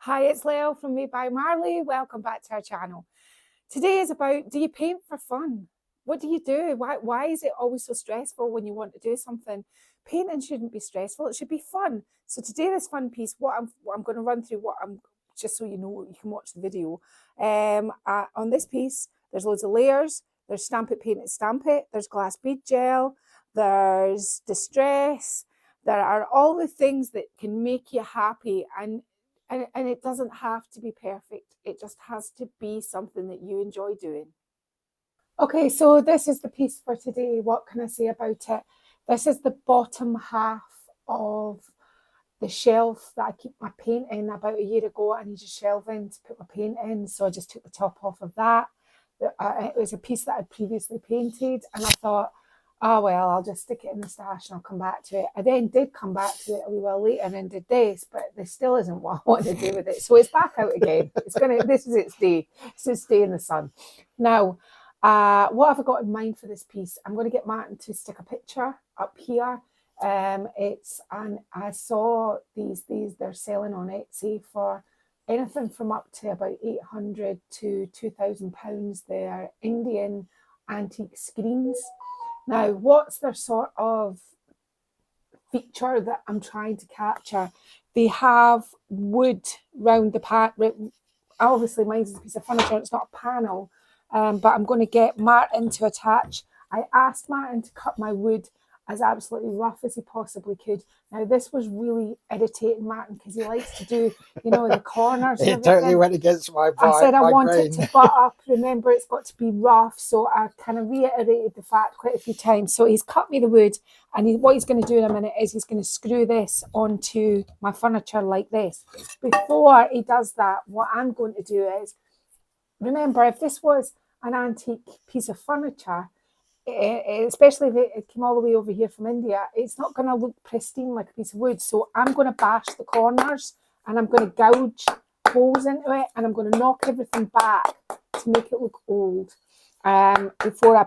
Hi, it's Leo from Made by Marley. Welcome back to our channel. Today is about, do you paint for fun? What do you do? Why is it always so stressful when you want to do something? Painting shouldn't be stressful. It should be fun. So today, this fun piece, what I'm going to run through, just so you know, you can watch the video. On this piece, there's loads of layers. There's Stamp It, Paint It, Stamp It. There's glass bead gel. There's distress. There are all the things that can make you happy, and it doesn't have to be perfect. It just has to be something that you enjoy doing. Okay, so this is the piece for today. What can I say about it? This is the bottom half of the shelf that I keep my paint in. About a year ago, I needed shelving to put my paint in, so I just took the top off of that. It was a piece that I'd previously painted, and I thought, oh well, I'll just stick it in the stash and I'll come back to it. I then did come back to it a wee while later and did this, but this still isn't what I want to do with it. So it's back out again. This is its day. It's its day in the sun. Now, what have I got in mind for this piece? I'm going to get Martin to stick a picture up here. I saw these they're selling on Etsy for anything from up to about 800 to £2,000. They're Indian antique screens. Now, what's their sort of feature that I'm trying to capture? They have wood round the panel. Obviously, mine's a piece of furniture, it's not a panel, but I'm going to get Martin to attach. I asked Martin to cut my wood as absolutely rough as he possibly could. Now, this was really irritating Martin because he likes to do, the corners. It totally went against my brain. I said I want it to butt up. Remember, it's got to be rough. So I kind of reiterated the fact quite a few times. So he's cut me the wood, and what he's going to do in a minute is he's going to screw this onto my furniture like this. Before he does that, what I'm going to do is, remember, if this was an antique piece of furniture, especially if it came all the way over here from India, it's not going to look pristine like a piece of wood. So I'm going to bash the corners and I'm going to gouge holes into it, and I'm going to knock everything back to make it look old before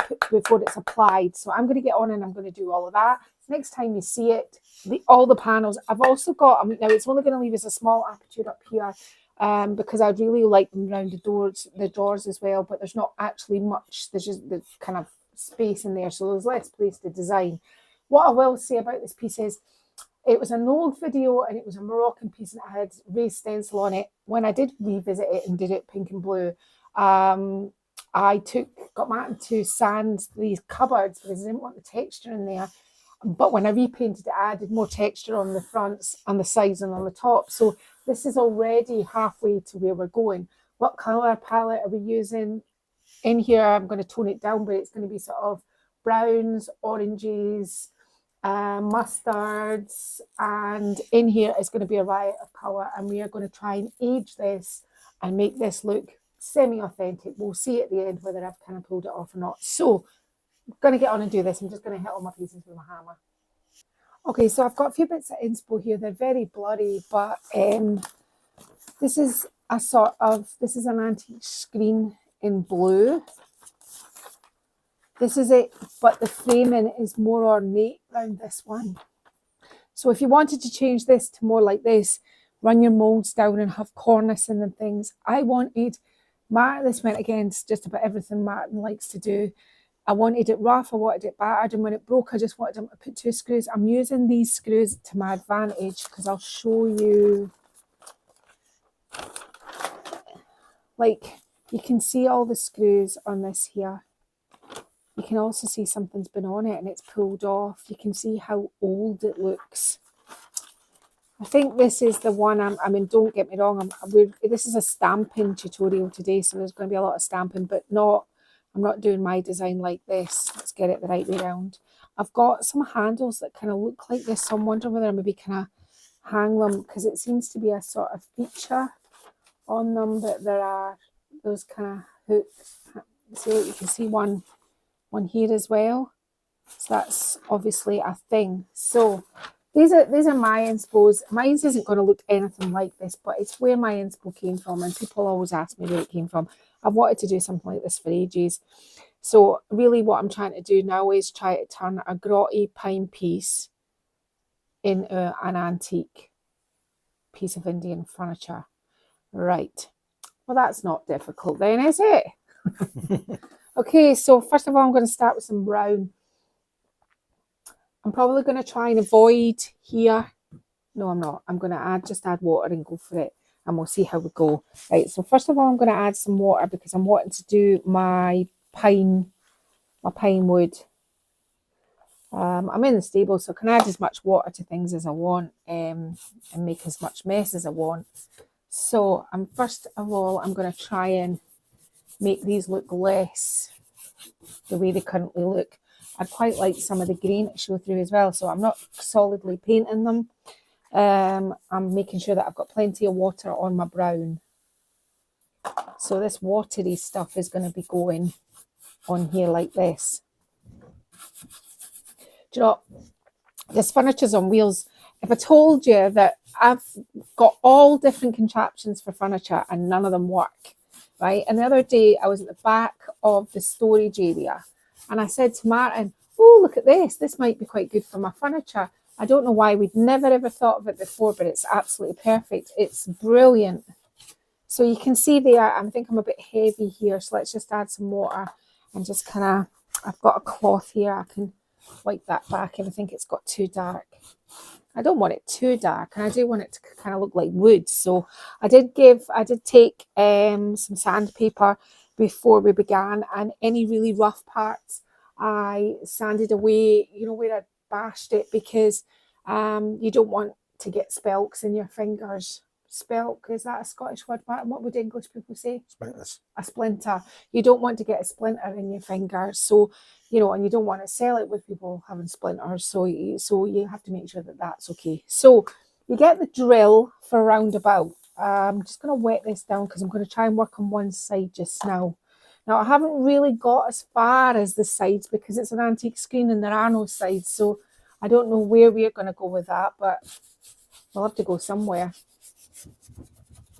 it's applied. So I'm going to get on and I'm going to do all of that. Next time you see it, all the panels. I've also got, now it's only going to leave us a small aperture up here, because I'd really like them around the doors as well, but there's not actually much. There's just the kind of space in there, so there's less place to design. What I will say about this piece is, it was an old video and it was a Moroccan piece and it had raised stencil on it. When I did revisit it and did it pink and blue, I got Martin to sand these cupboards because I didn't want the texture in there. But when I repainted it, I added more texture on the fronts, on the sides and on the top. So this is already halfway to where we're going. What colour palette are we using? In here, I'm going to tone it down, but it's going to be sort of browns, oranges, mustards, and in here is going to be a riot of colour, and we are going to try and age this and make this look semi-authentic. We'll see at the end whether I've kind of pulled it off or not. So I'm going to get on and do this. I'm just going to hit all my pieces with my hammer. Okay, so I've got a few bits of inspo here. They're very blurry, but this is an antique screen in blue. This is it, but the framing is more ornate around this one. So if you wanted to change this to more like this, run your molds down and have cornicing and things. This went against just about everything Martin likes to do. I wanted it rough, I wanted it battered, and when it broke, I just wanted him to put 2 screws. I'm using these screws to my advantage because I'll show you. Like, you can see all the screws on this here. You can also see something's been on it and it's pulled off. You can see how old it looks. I think this is the one. Don't get me wrong. This is a stamping tutorial today, so there's going to be a lot of stamping, but I'm not doing my design like this. Let's get it the right way around. I've got some handles that kind of look like this, so I'm wondering whether I maybe kind of hang them, because it seems to be a sort of feature on them that there are those kind of hooks. So you can see one here as well. So that's obviously a thing. So these are my inspos. Mine isn't going to look anything like this, but it's where my inspo came from, and people always ask me where it came from. I've wanted to do something like this for ages. So really what I'm trying to do now is try to turn a grotty pine piece into an antique piece of Indian furniture. Right. Well, that's not difficult then, is it? Okay, so first of all, I'm going to start with some brown. I'm probably going to try and avoid here. No, I'm not. I'm going to just add water and go for it, and we'll see how we go. Right, so first of all, I'm going to add some water because I'm wanting to do my pine wood. I'm in the stable, so I can add as much water to things as I want and make as much mess as I want. So first of all, I'm going to try and make these look less the way they currently look. I'd quite like some of the green to show through as well, so I'm not solidly painting them. I'm making sure that I've got plenty of water on my brown. So this watery stuff is going to be going on here like this. Do you know, this Furniture's on Wheels. If I told you that I've got all different contraptions for furniture and none of them work, right? And the other day I was at the back of the storage area and I said to Martin, oh, look at this. This might be quite good for my furniture. I don't know why we'd never ever thought of it before, but it's absolutely perfect. It's brilliant. So you can see there, I think I'm a bit heavy here. So let's just add some water and just kind of, I've got a cloth here. I can wipe that back if I think it's got too dark. I don't want it too dark, and I do want it to kind of look like wood. So I did take some sandpaper before we began, and any really rough parts I sanded away, you know, where I bashed it, because you don't want to get spelks in your fingers. Spelk, is that a Scottish word, Martin? What would English people say? Splinters. A splinter. You don't want to get a splinter in your finger. So, you know, and you don't want to sell it with people having splinters. So you have to make sure that that's okay. So you get the drill for roundabout. I'm just going to wet this down because I'm going to try and work on one side just now. Now, I haven't really got as far as the sides because it's an antique screen and there are no sides. So I don't know where we're going to go with that, but we'll have to go somewhere.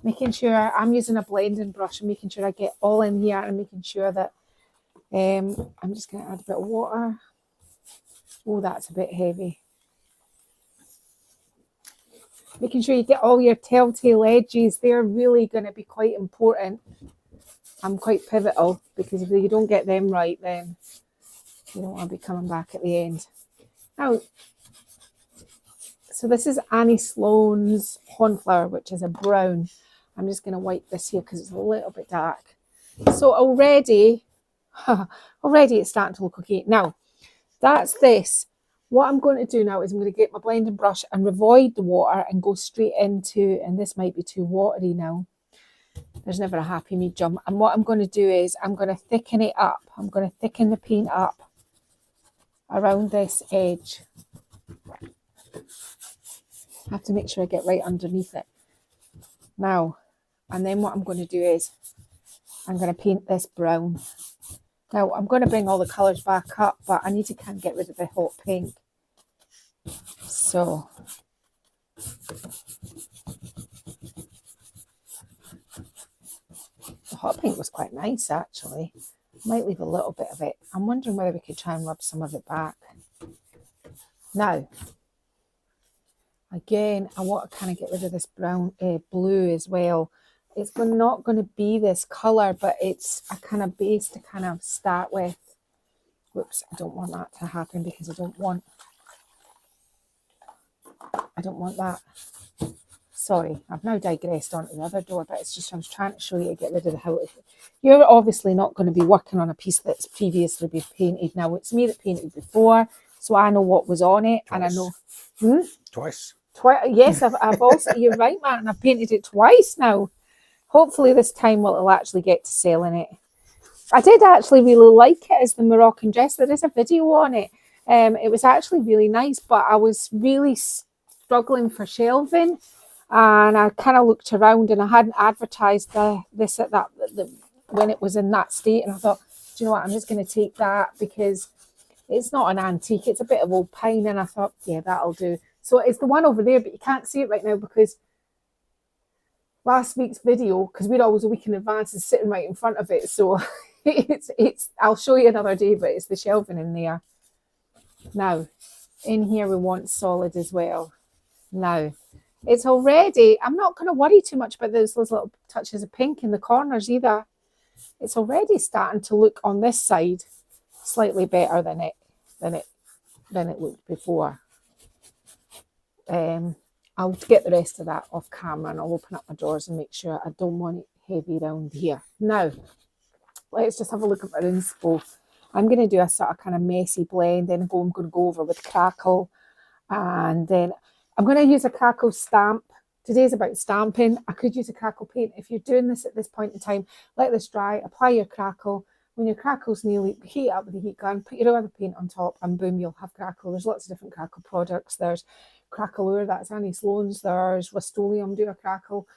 Making sure I'm using a blending brush and making sure I get all in here and making sure that I'm just going to add a bit of water. Oh, that's a bit heavy. Making sure you get all your telltale edges. They're really going to be quite important. I'm quite pivotal because if you don't get them right, then you don't want to be coming back at the end. Now, so this is Annie Sloane's Cornflower, which is a brown. I'm just going to wipe this here because it's a little bit dark. So already it's starting to look okay. Now, that's this. What I'm going to do now is I'm going to get my blending brush and avoid the water and go straight into, and this might be too watery now. There's never a happy medium. And what I'm going to do is I'm going to thicken it up. I'm going to thicken the paint up around this edge. I have to make sure I get right underneath it. Now, and then what I'm going to do is I'm going to paint this brown. Now, I'm going to bring all the colours back up, but I need to kind of get rid of the hot pink. So, the hot pink was quite nice, actually. Might leave a little bit of it. I'm wondering whether we could try and rub some of it back. Now, again, I want to kind of get rid of this brown, blue as well. It's not going to be this colour, but it's a kind of base to kind of start with. Whoops, I don't want that to happen because I don't want that. Sorry, I've now digressed onto the other door, but it's just I was trying to show you to get rid of the how. You're obviously not going to be working on a piece that's previously been painted. Now, it's me that painted before, so I know what was on it. Twice. And I know... Twice. Yes, I've also... You're right, Martin, I've painted it twice now. Hopefully this time we'll actually get to selling it. I did actually really like it as the Moroccan dress. There is a video on it. It was actually really nice, but I was really struggling for shelving. And I kind of looked around and I hadn't advertised this at that when it was in that state. And I thought, do you know what, I'm just going to take that because it's not an antique. It's a bit of old pine. And I thought, yeah, that'll do. So it's the one over there, but you can't see it right now because last week's video, because we're always a week in advance, is sitting right in front of it. So it's I'll show you another day, but it's the shelving in there. Now, in here we want solid as well. Now, It's already, I'm not going to worry too much about those little touches of pink in the corners either. It's already starting to look on this side slightly better than it looked before. I'll get the rest of that off camera and I'll open up my drawers and make sure I don't want it heavy around here. Now, let's just have a look at my inspo. I'm going to do a sort of kind of messy blend, then I'm going to go over with Crackle, and then I'm going to use a Crackle stamp. Today's about stamping. I could use a Crackle paint. If you're doing this at this point in time, let this dry, apply your Crackle. When your Crackle's nearly, heat it up with the heat gun, put your other paint on top, and boom, you'll have Crackle. There's lots of different Crackle products. There's Crackleure, that's Annie Sloan's. There's Rust-Oleum, do a Crackle.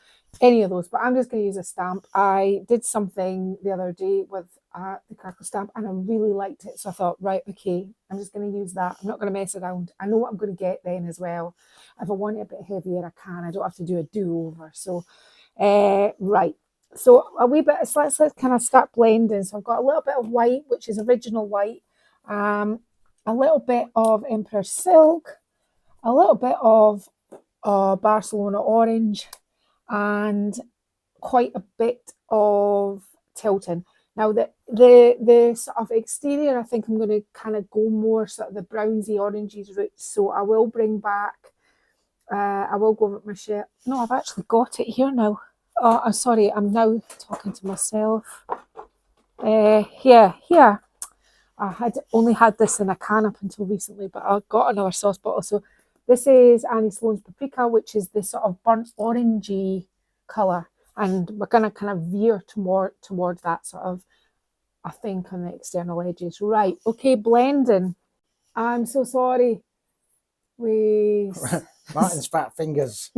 Any of those, but I'm just going to use a stamp. I did something the other day with the Crackle stamp and I really liked it, so I thought, right, okay, I'm just going to use that. I'm not going to mess around. I know what I'm going to get then as well. If I want it a bit heavier, I can. I don't have to do a do-over. So right, so a wee bit, so let's kind of start blending. So I've got a little bit of white, which is original white, a little bit of Emperor Silk, a little bit of Barcelona Orange, and quite a bit of Tilton. Now the sort of exterior, I think I'm going to kind of go more sort of the brownsy oranges route. So I will bring back, I will go with my shirt. No, I've actually got it here now. Oh, I'm sorry, I'm now talking to myself. Here. I had only had this in a can up until recently, but I got another sauce bottle. So this is Annie Sloan's Paprika, which is this sort of burnt orangey colour. And we're going to kind of veer towards that sort of, I think, on the external edges. Right, okay, blending. I'm so sorry. Martin's fat fingers.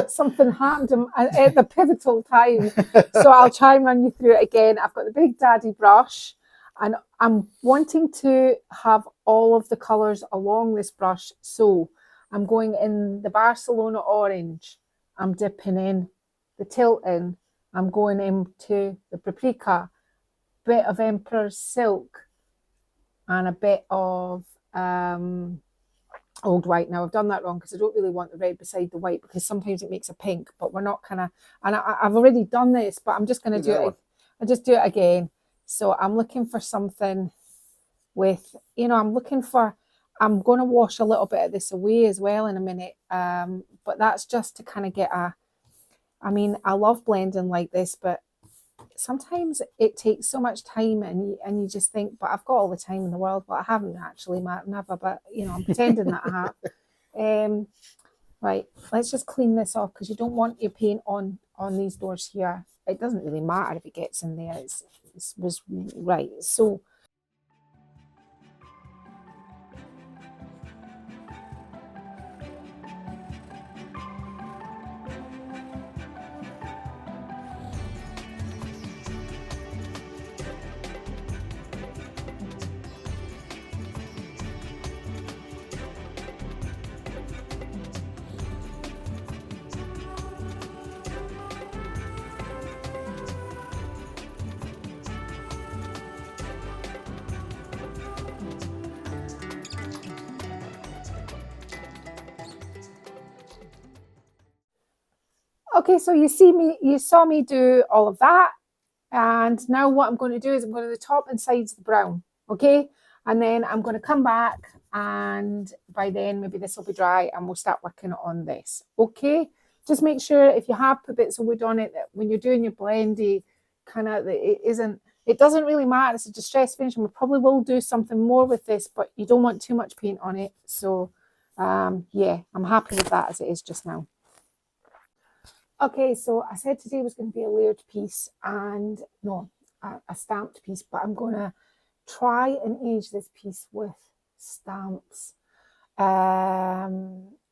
Something happened at the pivotal time. So I'll try and run you through it again. I've got the Big Daddy brush and I'm wanting to have all of the colours along this brush. So I'm going in the Barcelona Orange. I'm dipping in the Tilton. I'm going into the Paprika, bit of Emperor's Silk, and a bit of Old White. Now I've done that wrong because I don't really want the red beside the white because sometimes it makes a pink, but we're not kind of, and I've already done this, but I'm just going to do it. I'll just do it again. So I'm looking for something with, I'm going to wash a little bit of this away as well in a minute. But that's just to kind of get I love blending like this, but sometimes it takes so much time and you just think, but I've got all the time in the world. But I haven't actually, never, but I'm pretending that I have. Right, let's just clean this off because you don't want your paint on these doors here. It doesn't really matter if it gets in there. It was right. So okay, so you saw me do all of that. And now what I'm going to do is I'm going to the top and sides of the brown, okay? And then I'm going to come back and by then maybe this will be dry and we'll start working on this, okay? Just make sure if you have put bits of wood on it that when you're doing your blendy, it doesn't really matter. It's a distress finish and we probably will do something more with this, but you don't want too much paint on it. So yeah, I'm happy with that as it is just now. Okay, so I said today was going to be a layered piece and a stamped piece, but I'm going to try and age this piece with stamps.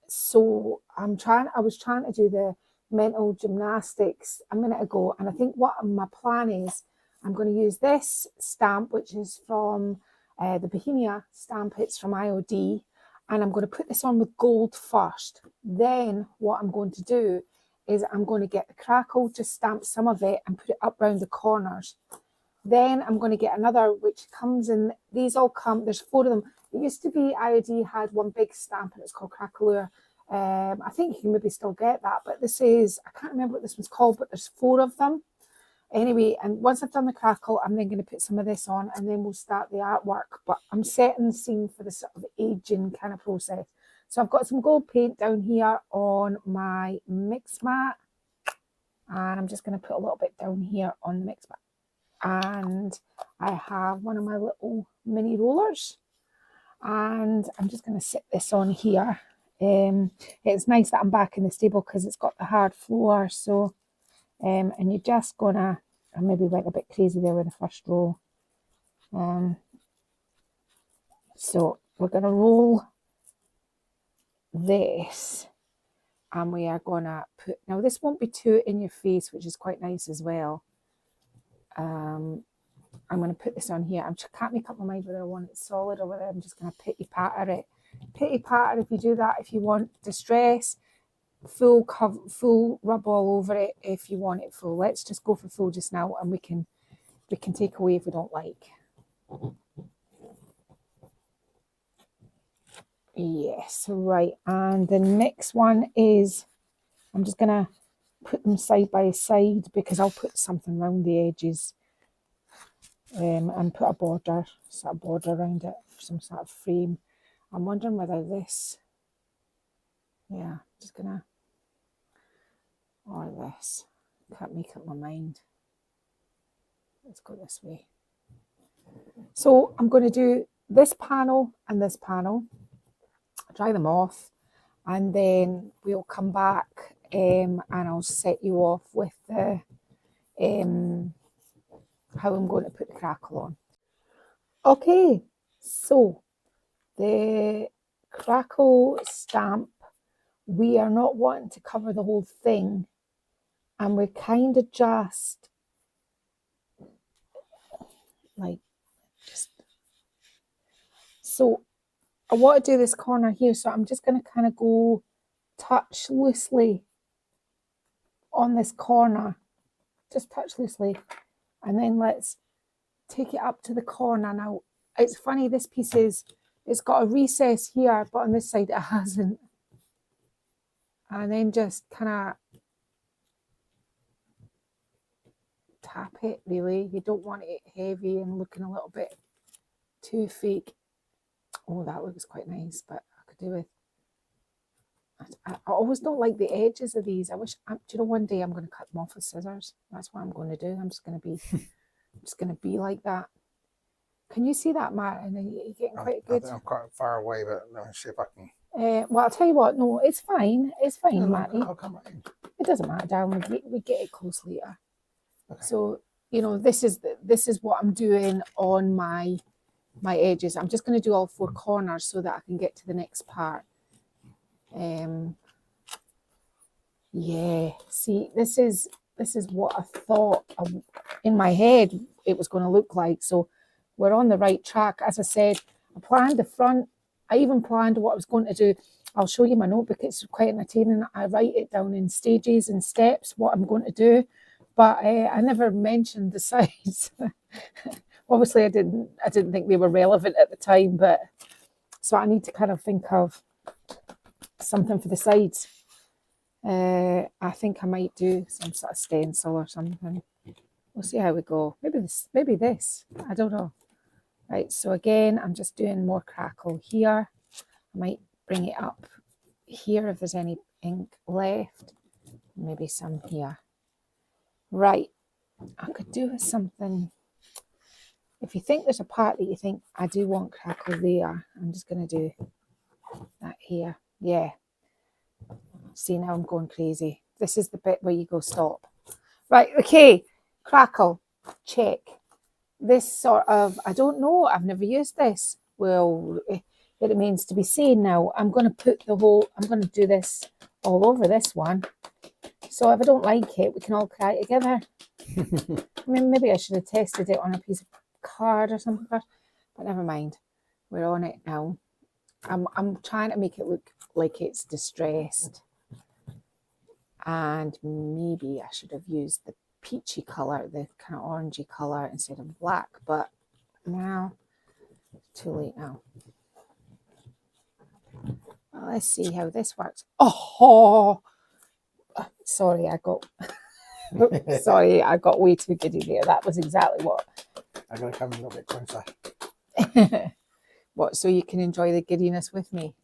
So I was trying to do the mental gymnastics a minute ago, and I think what my plan is, I'm going to use this stamp, which is from the Bohemia stamp. It's from IOD, and I'm going to put this on with gold first. Then what I'm going to do is I'm going to get the Crackle, just stamp some of it and put it up round the corners. Then I'm going to get another, which comes in, these all come, there's 4 of them. It used to be IOD had one big stamp and it's called Crackleure. I think you can maybe still get that, but this is, I can't remember what this one's called, but there's 4 of them. Anyway, and once I've done the crackle, I'm then going to put some of this on and then we'll start the artwork. But I'm setting the scene for the sort of aging kind of process. So I've got some gold paint down here on my mix mat. And I'm just going to put a little bit down here on the mix mat. And I have one of my little mini rollers. And I'm just going to sit this on here. It's nice that I'm back in the stable because it's got the hard floor. So, and you're just going to, I maybe went a bit crazy there with the first roll. So we're going to roll this. And we are going to put, now this won't be too in your face, which is quite nice as well. I'm going to put this on here. I can't make up my mind whether I want it solid or whether I'm just going to pity patter it. Pity patter, if you do that, if you want distress, full cover, full rub all over it if you want it full. Let's just go for full just now, and we can take away if we don't like. Yes, right. And the next one is, I'm just going to put them side by side because I'll put something around the edges and put a border, sort of border around it, some sort of frame. I'm wondering whether this, yeah, just going to, or this. Can't make up my mind. Let's go this way. So I'm going to do this panel and this panel. Dry them off, and then we'll come back and I'll set you off with the how I'm going to put the crackle on. Okay, so the crackle stamp, we are not wanting to cover the whole thing, and we're kind of just like so I want to do this corner here, so I'm just going to kind of go touch loosely on this corner, just touch loosely, and then let's take it up to the corner. Now, it's funny, this piece is, it's got a recess here, but on this side it hasn't. And then just kind of tap it, really. You don't want it heavy and looking a little bit too fake. Oh, that looks quite nice, but I could do with, I always don't like the edges of these. I wish, do you know, one day I'm going to cut them off with scissors. That's what I'm going to do. I'm just going to be like that. Can you see that, Matt? And you're getting quite good. I'm quite far away, but let me see if I can. Well, I'll tell you what. No, it's fine. It's fine, No, Matty. I'll come right in. It doesn't matter, darling. We get it close later. Okay. So, you know, this is what I'm doing on my edges. I'm just going to do all 4 corners so that I can get to the next part. Yeah, see, this is what I thought in my head it was going to look like. So we're on the right track. As I said, I planned the front. I even planned what I was going to do. I'll show you my notebook. It's quite entertaining. I write it down in stages and steps, what I'm going to do. But I never mentioned the sides. Obviously, I didn't think they were relevant at the time, but so I need to kind of think of something for the sides. I think I might do some sort of stencil or something. We'll see how we go. Maybe this. I don't know. Right, so again, I'm just doing more crackle here. I might bring it up here if there's any ink left. Maybe some here. Right, I could do with something. If you think there's a part that you think, I do want crackle there, I'm just going to do that here. Yeah. See, now I'm going crazy. This is the bit where you go stop. Right, okay. Crackle. Check. This sort of, I don't know, I've never used this. Well, it remains to be seen now. I'm going to put I'm going to do this all over this one. So if I don't like it, we can all cry together. I mean, maybe I should have tested it on a piece of card or something, but never mind. We're on it now. I'm trying to make it look like it's distressed. And maybe I should have used the peachy colour, the kind of orangey colour instead of black, but now, too late now. Well, let's see how this works. Oh, sorry, I got sorry, I got way too giddy there. That was exactly what. I'm going to come a little bit closer. What, so you can enjoy the giddiness with me?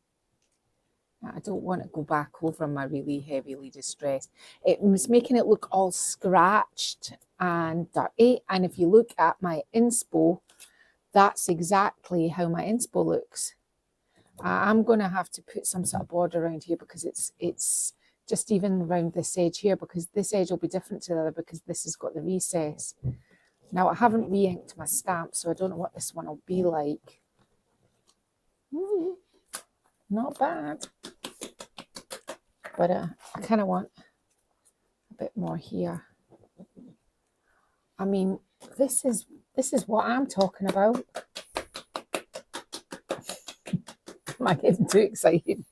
I don't want to go back over my really heavily distressed. It was making it look all scratched and dirty. And if you look at my inspo, that's exactly how my inspo looks. I'm going to have to put some sort of border around here because it's just even around this edge here, because this edge will be different to the other because this has got the recess. Now, I haven't re-inked my stamp, so I don't know what this one will be like. Not bad. But I kind of want a bit more here. I mean, this is what I'm talking about. Am I getting too excited?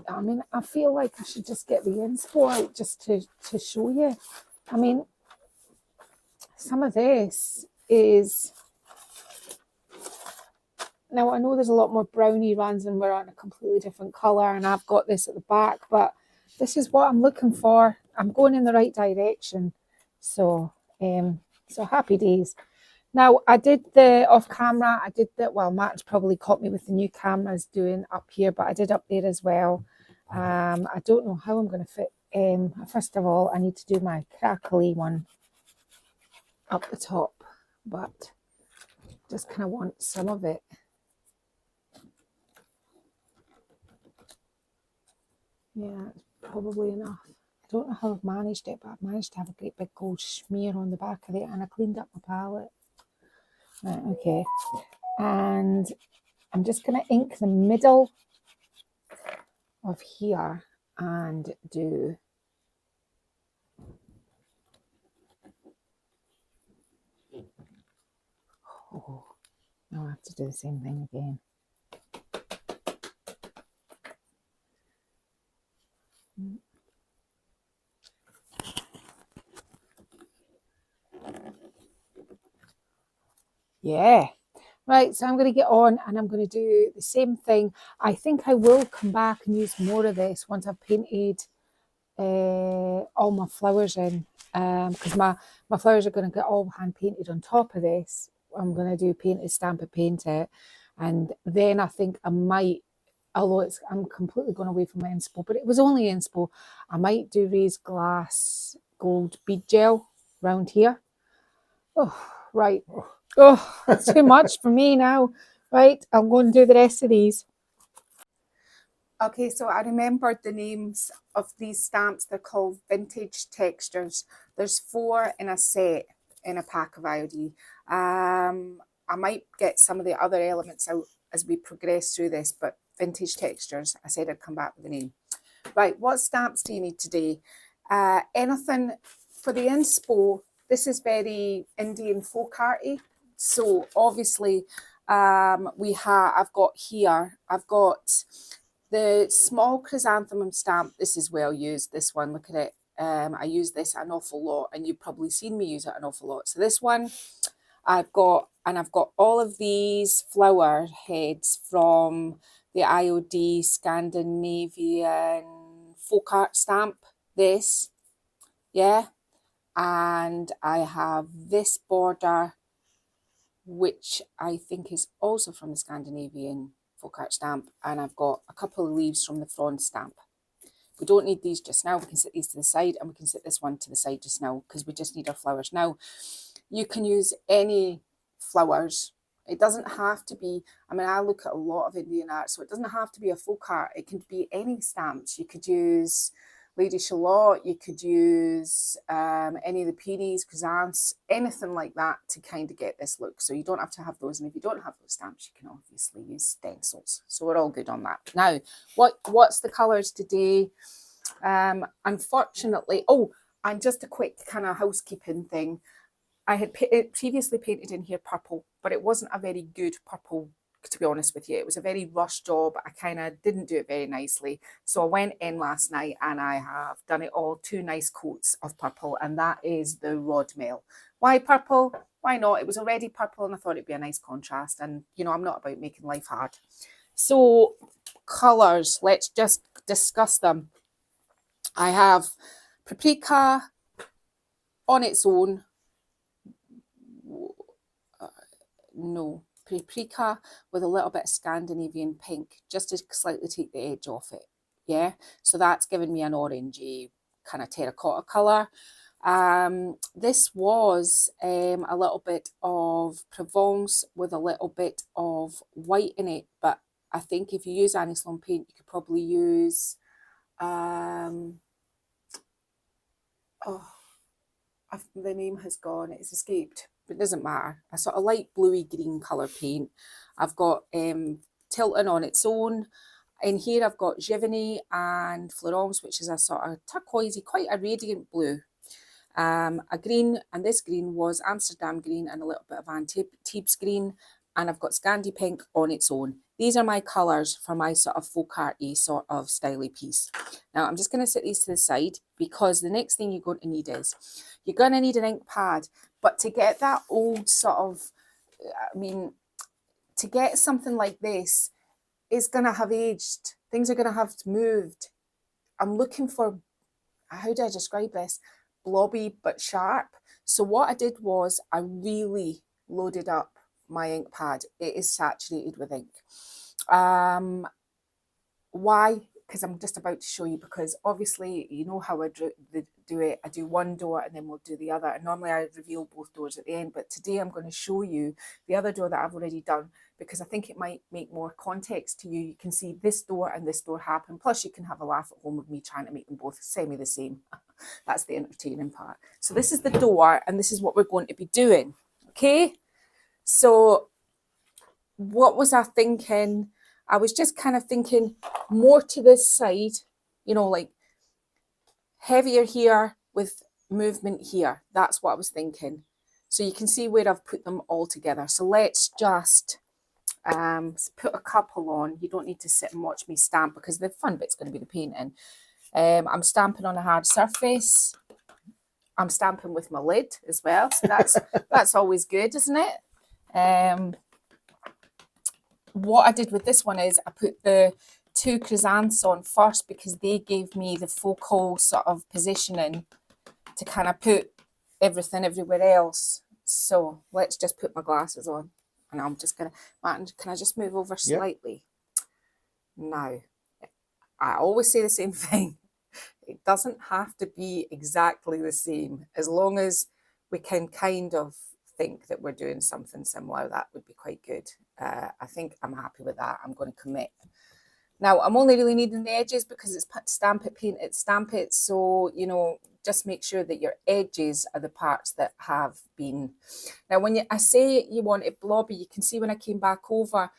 I mean, I feel like I should just get the inspo out just to show you. I mean, some of this is, now I know there's a lot more brownie runs and we're on a completely different colour and I've got this at the back, but this is what I'm looking for. I'm going in the right direction. So, so happy days. Now, I did the off camera, well, Matt's probably caught me with the new cameras doing up here, but I did up there as well. I don't know how I'm going to fit. First of all, I need to do my crackly one up the top, but just kind of want some of it. Yeah, it's probably enough. I don't know how I've managed it, but I've managed to have a great big gold smear on the back of it, and I cleaned up my palette. Right, okay, and I'm just going to ink the middle of here and do now I have to do the same thing again. Yeah. Right, so I'm going to get on and I'm going to do the same thing. I think I will come back and use more of this once I've painted all my flowers in, because my flowers are going to get all hand painted on top of this. I'm going to do paint it, stamp it, paint it, and then I think I might, although I'm completely going away from my inspo, but it was only inspo, I might do raised glass gold bead gel round here. Oh, right. Oh, that's too much for me now. Right, I'm going to do the rest of these. Okay, so I remembered the names of these stamps. They're called Vintage Textures. There's 4 in a set in a pack of IOD. I might get some of the other elements out as we progress through this, but Vintage Textures, I said I'd come back with the name. Right, what stamps do you need today? Anything for the inspo. This is very Indian folk arty. So obviously I've got the small chrysanthemum stamp. This is well used, this one, look at it. I use this an awful lot, and you've probably seen me use it an awful lot. So this one I've got all of these flower heads from the IOD Scandinavian folk art stamp, this, yeah. And I have this border, which I think is also from the Scandinavian folk art stamp, and I've got a couple of leaves from the Frond stamp. We don't need these just now. We can set these to the side, and we can set this one to the side just now because we just need our flowers. Now, you can use any flowers. It doesn't have to be, I mean, I look at a lot of Indian art, so it doesn't have to be a folk art. It can be any stamps. You could use Lady Shalott, you could use any of the peonies, chrysanthemums, anything like that to kind of get this look. So you don't have to have those, and if you don't have those stamps, you can obviously use stencils. So we're all good on that. Now, what's the colours today? Unfortunately, and just a quick kind of housekeeping thing. I had previously painted in here purple, but it wasn't a very good purple to be honest with you. It was a very rushed job. I kind of didn't do it very nicely. So I went in last night and I have done it all, 2 nice coats of purple, and that is the Rodmail. Why purple? Why not? It was already purple and I thought it'd be a nice contrast. And, you know, I'm not about making life hard. So colours, let's just discuss them. I have Paprika on its own. No, Paprika with a little bit of Scandinavian pink, just to slightly take the edge off it. Yeah, so that's given me an orangey kind of terracotta colour. This was a little bit of Provence with a little bit of white in it, but I think if you use Annie Sloan paint, you could probably use the name has gone, it's escaped, but it doesn't matter. A sort of light bluey green colour paint. I've got Tilton on its own. In here I've got Giverny and Florence, which is a sort of turquoisey, quite a radiant blue. A green, and this green was Amsterdam green and a little bit of Antibes green, and I've got Scandi pink on its own. These are my colours for my sort of folk arty sort of styly piece. Now I'm just going to set these to the side because the next thing you're going to need is, you're going to need an ink pad, but to get that old sort of, I mean, to get something like this, it's going to have aged. Things are going to have moved. I'm looking for, how do I describe this? Blobby but sharp. So what I did was I really loaded up my ink pad. It is saturated with ink. Why? Because I'm just about to show you, because obviously you know how I do it. I do one door and then we'll do the other, and normally I reveal both doors at the end, but today I'm going to show you the other door that I've already done, because I think it might make more context to you. You can see this door and this door happen, plus you can have a laugh at home with me trying to make them both semi the same. That's the entertaining part. So this is the door and this is what we're going to be doing. Okay, so what was I thinking? I was just kind of thinking more to this side, you know, like heavier here with movement here. That's what I was thinking. So you can see where I've put them all together. So let's just put a couple on. You don't need to sit and watch me stamp, because the fun bit's going to be the painting. I'm stamping on a hard surface. I'm stamping with my lid as well. So that's always good, isn't it? What I did with this one is I put the 2 chrysanthemums on first, because they gave me the focal sort of positioning to kind of put everything everywhere else. So let's just put my glasses on, and I'm just gonna, Martin, can I just move over slightly? Yep. Now, I always say the same thing. It doesn't have to be exactly the same, as long as we can kind of think that we're doing something similar. That would be quite good. I think I'm happy with that. I'm going to commit. Now, I'm only really needing the edges because it's stamp it, paint it, stamp it. So, you know, just make sure that your edges are the parts that have been. Now, when I say you want it blobby, you can see when I came back over,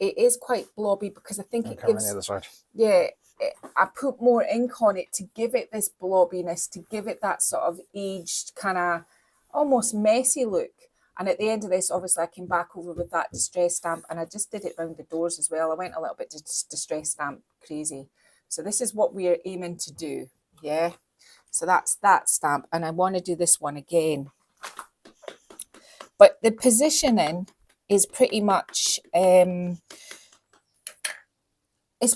it is quite blobby, because I think it gives, on the other side. Yeah, I put more ink on it to give it this blobbiness, to give it that sort of aged, kind of almost messy look. And at the end of this, obviously, I came back over with that distress stamp, and I just did it around the doors as well. I went a little bit distress stamp crazy. So this is what we're aiming to do, yeah? So that's that stamp, and I want to do this one again. But the positioning is pretty much, it's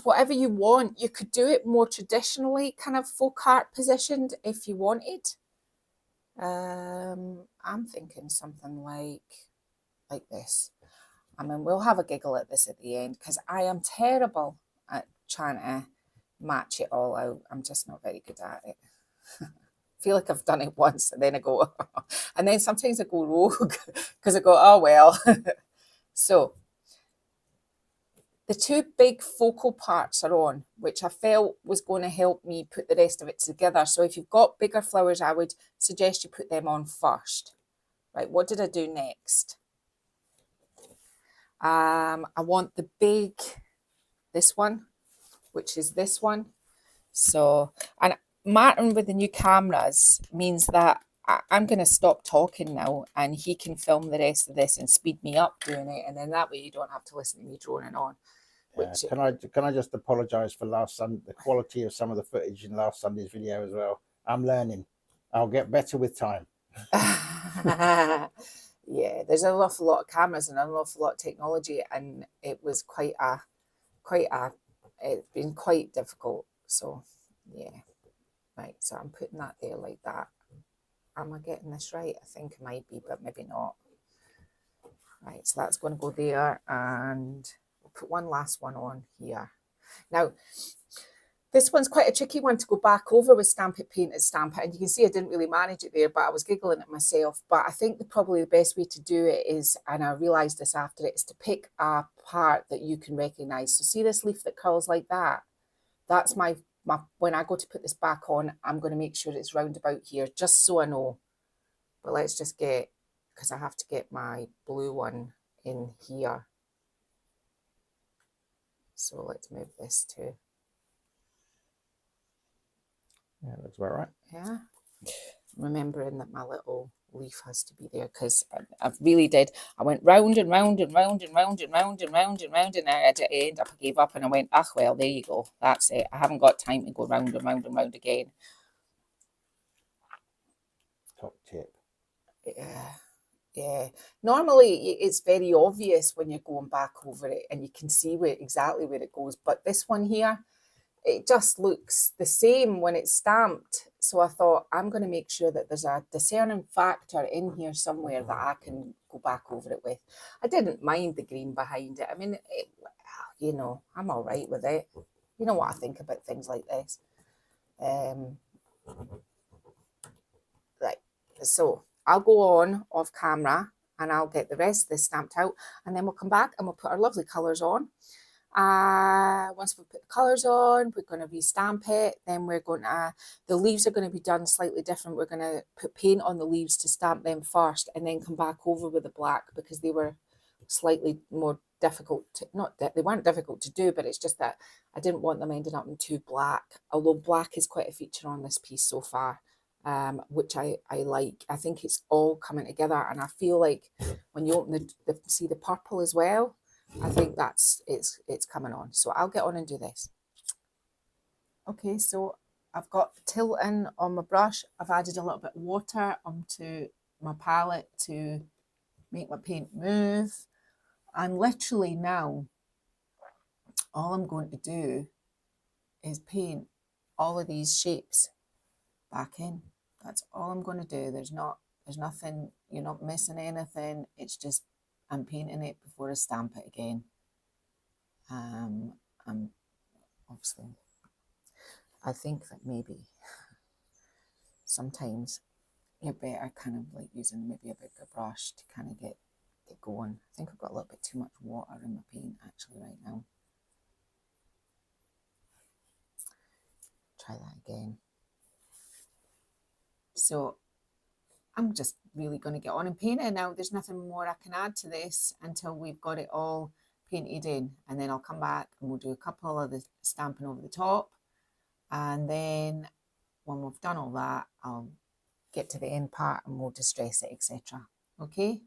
whatever you want. You could do it more traditionally, kind of folk art positioned if you wanted. I'm thinking something like this. I mean, we'll have a giggle at this at the end, because I am terrible at trying to match it all out. I'm just not very good at it. I feel like I've done it once and then I go, and then sometimes I go rogue because I go, oh well. So the 2 big focal parts are on, which I felt was going to help me put the rest of it together. So if you've got bigger flowers, I would suggest you put them on first. Right, what did I do next? I want the big, this one, which is this one. So, and Martin with the new cameras means that I'm going to stop talking now, and he can film the rest of this and speed me up doing it, and then that way you don't have to listen to me droning on. Which Can I just apologise for last Sunday, the quality of some of the footage in last Sunday's video as well. I'm learning. I'll get better with time. yeah, there's an awful lot of cameras and an awful lot of technology, and it was it's been quite difficult. So yeah, right. So I'm putting that there like that. Am I getting this right? I think I might be, but maybe not. Right, so that's going to go there, and we'll put one last one on here. Now, this one's quite a tricky one to go back over with Stamp It, Paint It, Stamp It, and you can see I didn't really manage it there, but I was giggling at myself. But I think probably the best way to do it is, and I realised this after it, is to pick a part that you can recognise. So see this leaf that curls like that? That's my when I go to put this back on, I'm going to make sure it's round about here, just so I know. But let's just get, because I have to get my blue one in here. So let's move this too. Yeah, that's about right. Yeah. Remembering that my little leaf has to be there, because I really did. I went round and round and round and round and round and round and round, and at the end I gave up and I went, ah, well, there you go. That's it. I haven't got time to go round and round and round again. Top tip. Yeah. Normally it's very obvious when you're going back over it and you can see exactly where it goes. But this one here, it just looks the same when it's stamped. So I thought, I'm going to make sure that there's a discerning factor in here somewhere that I can go back over it with. I didn't mind the green behind it. I mean, you know, I'm all right with it. You know what I think about things like this. Right, so I'll go on off camera and I'll get the rest of this stamped out, and then we'll come back and we'll put our lovely colours on. Once we put the colours on, we're going to restamp it. Then we're going to, the leaves are going to be done slightly different. We're going to put paint on the leaves to stamp them first, and then come back over with the black, because they were slightly more difficult to, not that they weren't difficult to do, but it's just that I didn't want them ending up in too black, although black is quite a feature on this piece so far. Which I like. I think it's all coming together, and I feel like when you open see the purple as well, I think it's coming on. So I'll get on and do this. Okay, so I've got tilting on my brush. I've added a little bit of water onto my palette to make my paint move. And literally now, all I'm going to do is paint all of these shapes back in. That's all I'm going to do. There's nothing, you're not missing anything. It's just, I'm painting it before I stamp it again. Obviously, I think that maybe sometimes you're better kind of like using maybe a bigger brush to kind of get going. I think I've got a little bit too much water in my paint actually right now. Try that again. So I'm just really going to get on and paint it now. There's nothing more I can add to this until we've got it all painted in, and then I'll come back and we'll do a couple of the stamping over the top, and then when we've done all that, I'll get to the end part and we'll distress it, etc. Okay.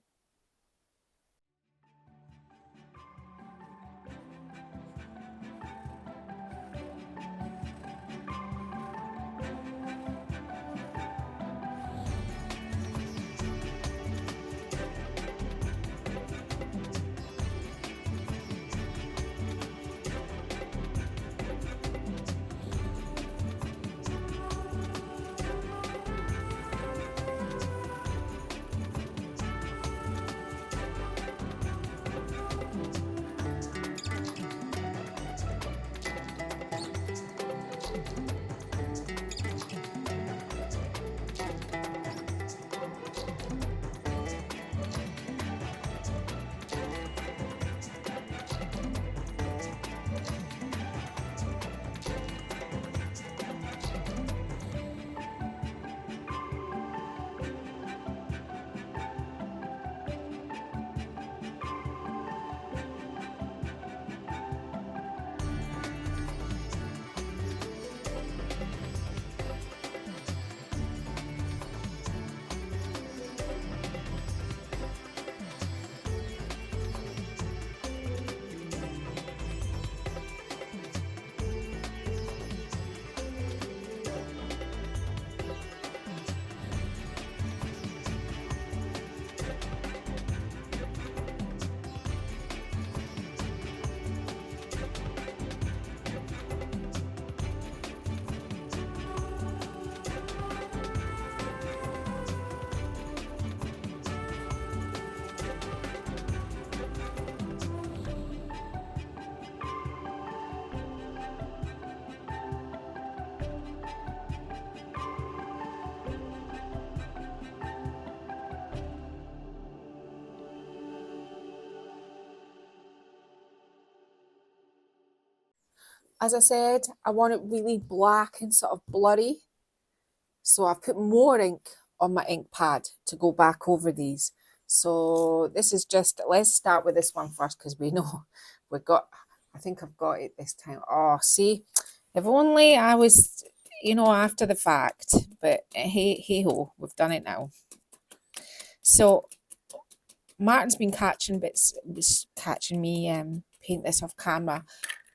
as I said, I want it really black and sort of blurry. So I've put more ink on my ink pad to go back over these. So this is just, let's start with this one first because we know we've got, I think I've got it this time. Oh, see, if only I was, you know, after the fact, but hey ho, we've done it now. So Martin's been catching bits, was catching me paint this off camera,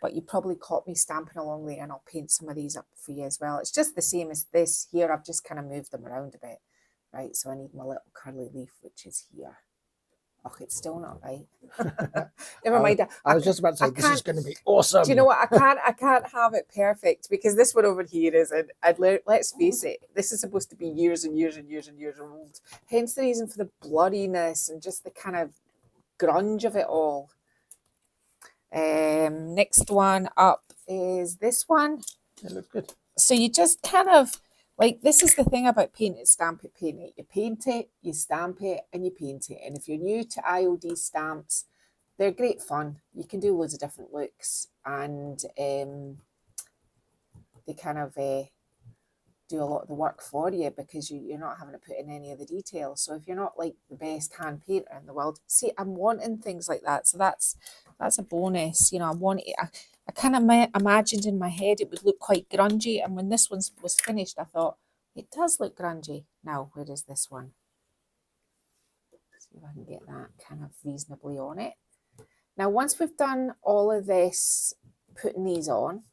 but you probably caught me stamping along there, and I'll paint some of these up for you as well. It's just the same as this here. I've just kind of moved them around a bit, right? So I need my little curly leaf, which is here. Oh, it's still not right. Never mind. I was just about to say, this is going to be awesome. Do you know what? I can't have it perfect because this one over here isn't. Let's face it, this is supposed to be years and years and years and years old. Hence the reason for the blurriness and just the kind of grunge of it all. Next one up is this one. It looks good. So you just kind of, like, this is the thing about paint it, stamp it, paint it. You paint it, you stamp it, and you paint it. And if you're new to IOD stamps, they're great fun. You can do loads of different looks, and they kind of do a lot of the work for you because you're not having to put in any of the details. So if you're not like the best hand painter in the world, see, I'm wanting things like that. So that's a bonus. You know, I kind of imagined in my head it would look quite grungy, and when this one was finished, I thought, it does look grungy. Now, where is this one? See if I can get that kind of reasonably on it. Now, once we've done all of this, putting these on,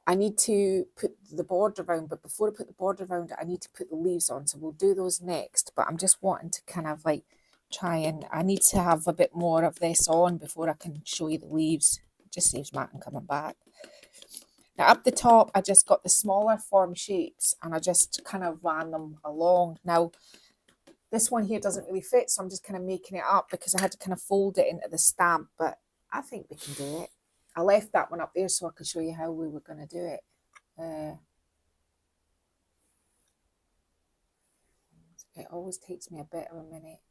I need to put the border around, but before I put the border around it, I need to put the leaves on. So we'll do those next, but I'm just wanting to kind of like try and, I need to have a bit more of this on before I can show you the leaves. It just saves Martin coming back. Now up the top, I just got the smaller form shapes and I just kind of ran them along. Now, this one here doesn't really fit, so I'm just kind of making it up because I had to kind of fold it into the stamp, but I think we can do it. I left that one up there so I could show you how we were going to do it. It always takes me a bit of a minute.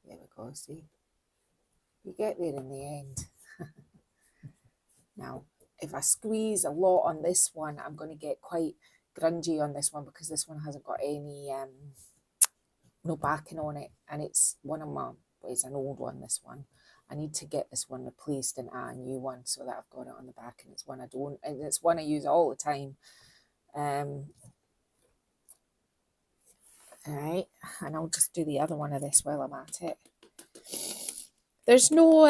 There we go, see? You get there in the end. Now, if I squeeze a lot on this one, I'm going to get quite grungy on this one because this one hasn't got any, no backing on it. And it's it's an old one, this one. I need to get this one replaced and a new one so that I've got it on the back, and it's one I don't, and it's one I use all the time. All right, and I'll just do the other one of this while I'm at it. There's no,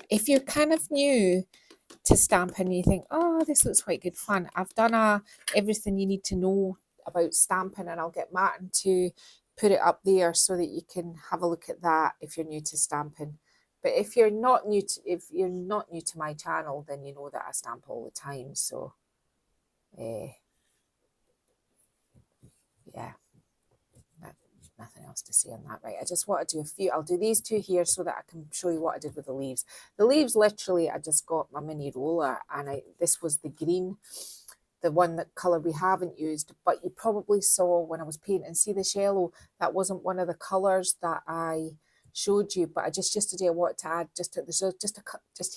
if you're kind of new to stamping and you think, oh, this looks quite good fun, I've done everything you need to know about stamping, and I'll get Martin to put it up there so that you can have a look at that if you're new to stamping. But if you're not new to my channel, then you know that I stamp all the time. So yeah, nothing else to say on that. Right, I just want to do a few. I'll do these two here so that I can show you what I did with the leaves. The leaves, literally, I just got my mini roller, and this was the green, the one that colour we haven't used, but you probably saw when I was painting, see this yellow, that wasn't one of the colours that I showed you, but I just yesterday I wanted to add just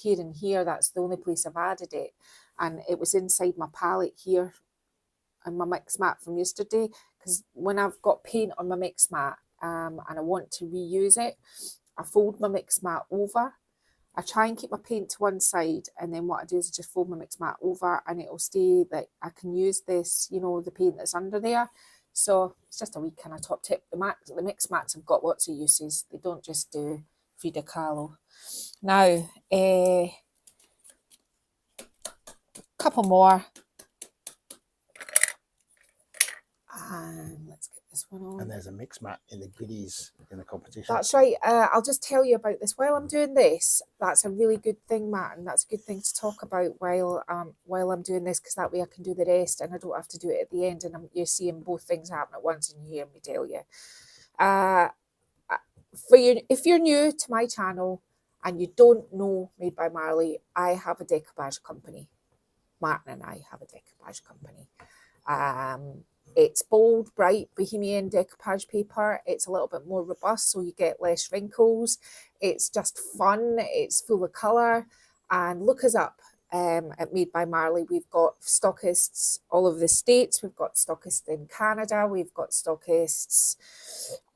here and here, that's the only place I've added it, and it was inside my palette here and my mix mat from yesterday, because when I've got paint on my mix mat and I want to reuse it, I fold my mix mat over. I try and keep my paint to one side, and then what I do is I just fold my mix mat over, and it'll stay that I can use this, you know, the paint that's under there. So it's just a wee kind of top tip. The mix mats have got lots of uses. They don't just do Frida Kahlo. Now, a couple more. And let's get this one on. And there's a mix mat in the goodies in the competition. That's right. I'll just tell you about this while I'm doing this. That's a really good thing, Martin. That's a good thing to talk about while I'm doing this, because that way I can do the rest and I don't have to do it at the end. And you're seeing both things happen at once, and you hear me tell you. If you're new to my channel and you don't know Made by Marley, I have a decoupage company. Martin and I have a decoupage company. It's bold, bright, bohemian decoupage paper. It's a little bit more robust, so you get less wrinkles. It's just fun. It's full of colour. And look us up at Made by Marley. We've got stockists all over the States. We've got stockists in Canada. We've got stockists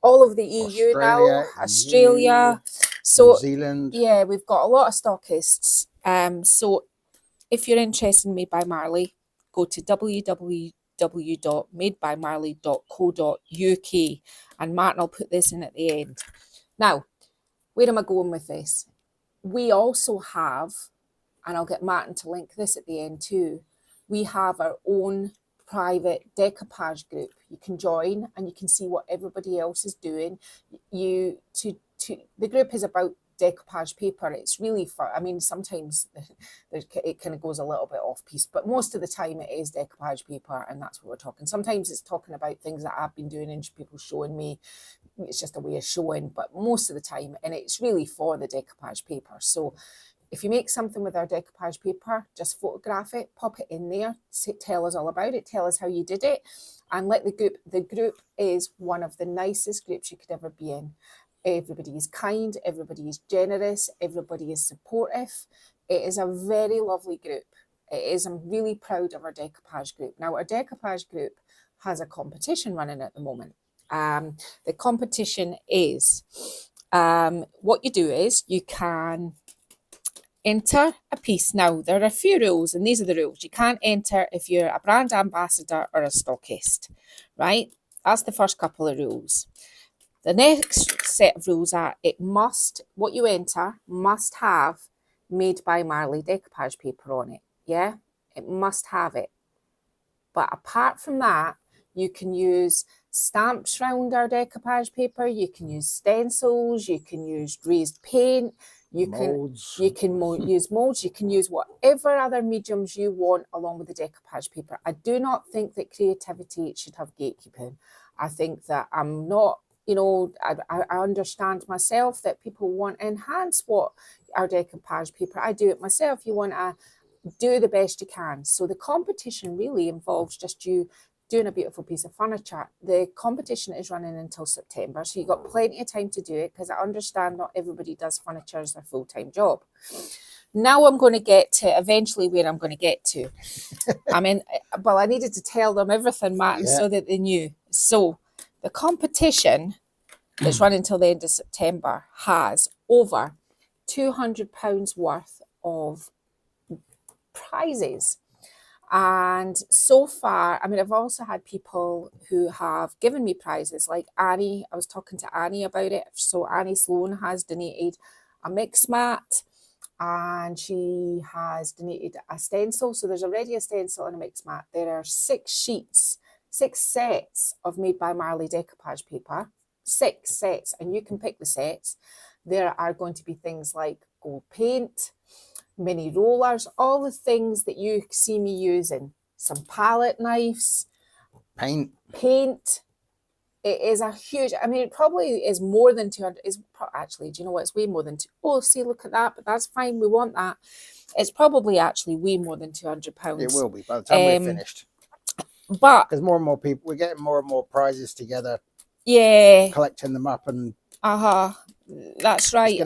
all over the EU now, Australia. So New Zealand. yeah, we've got a lot of stockists. So if you're interested in Made by Marley, go to www.madebymarley.co.uk, and Martin will put this in at the end. Now, where am I going with this? We also have, and I'll get Martin to link this at the end too, we have our own private decoupage group. You can join and you can see what everybody else is doing. The group is about decoupage paper. It's really fun. I mean, sometimes it kind of goes a little bit off piece, but most of the time it is decoupage paper, and that's what we're talking. Sometimes it's talking about things that I've been doing and people showing me. It's just a way of showing, but most of the time, and it's really for the decoupage paper. So if you make something with our decoupage paper, just photograph it, pop it in there, tell us all about it, tell us how you did it, and let the group is one of the nicest groups you could ever be in. Everybody is kind, everybody is generous, everybody is supportive. It is a very lovely group. It is. I'm really proud of our decoupage group. Now, our decoupage group has a competition running at the moment. The competition is, what you do is you can enter a piece. Now, there are a few rules, and these are the rules. You can't enter if you're a brand ambassador or a stockist, right? That's the first couple of rules. The next set of rules are what you enter must have Made by Marley decoupage paper on it. Yeah, it must have it. But apart from that, you can use stamps around our decoupage paper. You can use stencils. You can use raised paint. You can use molds. You can use whatever other mediums you want along with the decoupage paper. I do not think that creativity should have gatekeeping. I think that I'm not. I understand myself that people want to enhance what our decoupage paper. I do it myself. You want to do the best you can. So the competition really involves just you doing a beautiful piece of furniture. The competition is running until September, so you've got plenty of time to do it, because I understand not everybody does furniture as their full-time job. Now I'm going to get to eventually where I'm going to get to. I mean, well, I needed to tell them everything, Martin, so that they knew. So the competition that's running until the end of September has over £200 worth of prizes. And so far, I mean, I've also had people who have given me prizes, like Annie. I was talking to Annie about it. So Annie Sloan has donated a mix mat, and she has donated a stencil. So there's already a stencil and a mix mat. There are 6 sets of Made by Marley decoupage paper, 6 sets, and you can pick the sets. There are going to be things like gold paint, mini rollers, all the things that you see me using, some palette knives, paint. It is a huge, I mean, it probably is more than 200. Actually, do you know what? It's way more than see, look at that, but that's fine. We want that. It's probably actually way more than £200. It will be by the time we're finished. But because more and more people, we're getting more and more prizes together. Yeah. Collecting them up, and that's right.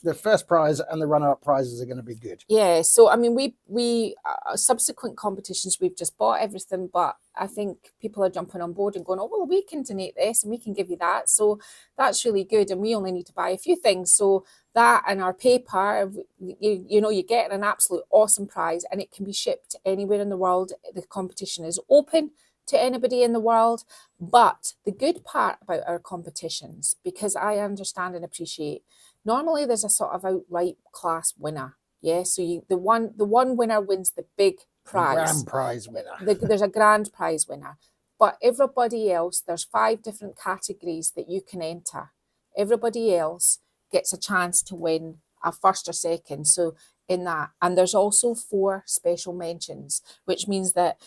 The first prize and the runner-up prizes are going to be good. Yeah, so I mean, we subsequent competitions, we've just bought everything, but I think people are jumping on board and going, oh, well, we can donate this and we can give you that. So that's really good, and we only need to buy a few things. So that and our paper, you're getting an absolute awesome prize, and it can be shipped anywhere in the world. The competition is open to anybody in the world. But the good part about our competitions, because I understand and appreciate, normally there's a sort of outright class winner. Yeah, so the one winner wins the big prize. Grand prize winner. There's a grand prize winner. But everybody else, there's 5 different categories that you can enter. Everybody else gets a chance to win a first or second. So in that, and there's also 4 special mentions, which means that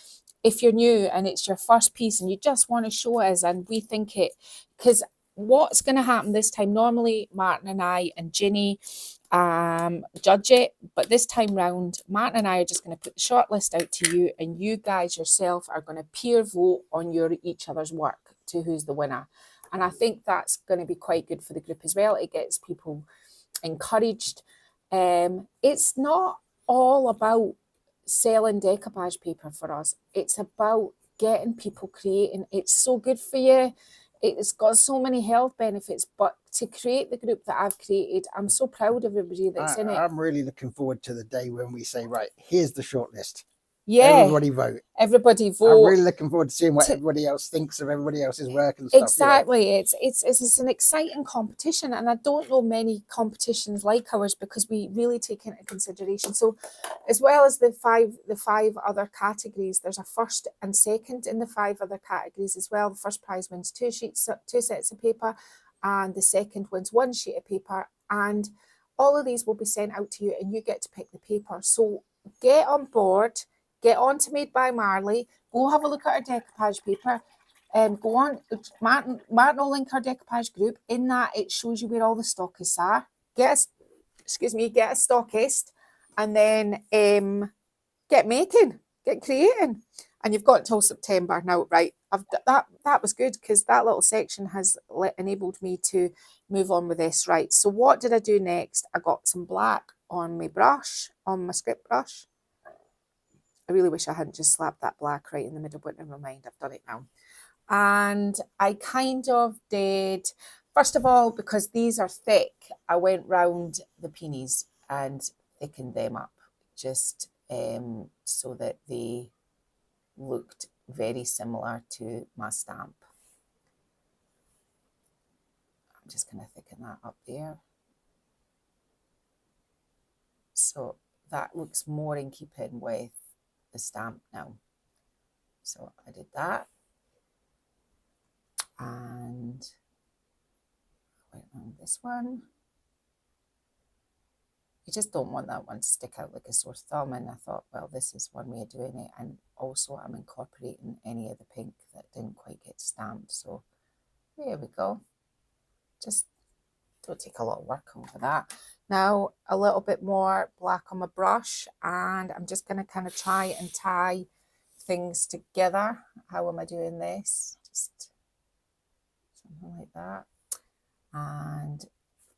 if you're new and it's your first piece and you just want to show us, and we think it, because what's going to happen this time, normally Martin and I and Ginny judge it. But this time round, Martin and I are just going to put the shortlist out to you, and you guys yourself are going to peer vote on each other's work to who's the winner. And I think that's going to be quite good for the group as well. It gets people encouraged. It's not all about selling decoupage paper for us. It's about getting people creating. It's so good for you. It's got so many health benefits, but to create the group that I've created, I'm so proud of everybody that's in it. I'm really looking forward to the day when we say, right, here's the shortlist. Yeah, Everybody vote. everybody vote. I'm really looking forward to seeing what everybody else thinks of everybody else's work and stuff. Exactly. You know. It's an exciting competition, and I don't know many competitions like ours because we really take into consideration. So as well as the five other categories, there's a first and second in the 5 other categories as well. The first prize wins 2 sets of paper, and the second wins 1 sheet of paper, and all of these will be sent out to you, and you get to pick the paper. So get on board. Get on to Made by Marley. Go have a look at our decoupage paper. Go on, Martin will link our decoupage group. In that, it shows you where all the stockists are. Get a stockist, and then get making, get creating. And you've got till September now, right? That was good because that little section has enabled me to move on with this, right? So what did I do next? I got some black on my brush, on my script brush. I really wish I hadn't just slapped that black right in the middle, but never mind, I've done it now. And I kind of did, first of all, because these are thick, I went round the peonies and thickened them up just so that they looked very similar to my stamp. I'm just going to thicken that up there. So that looks more in keeping with the stamp now. So I did that, and I went on this one. You just don't want that one to stick out like a sore thumb, and I thought, well, this is one way of doing it, and also I'm incorporating any of the pink that didn't quite get stamped. So there we go. Just don't take a lot of work on for that. Now a little bit more black on my brush, and I'm just going to kind of try and tie things together. How am I doing this? Just something like that. And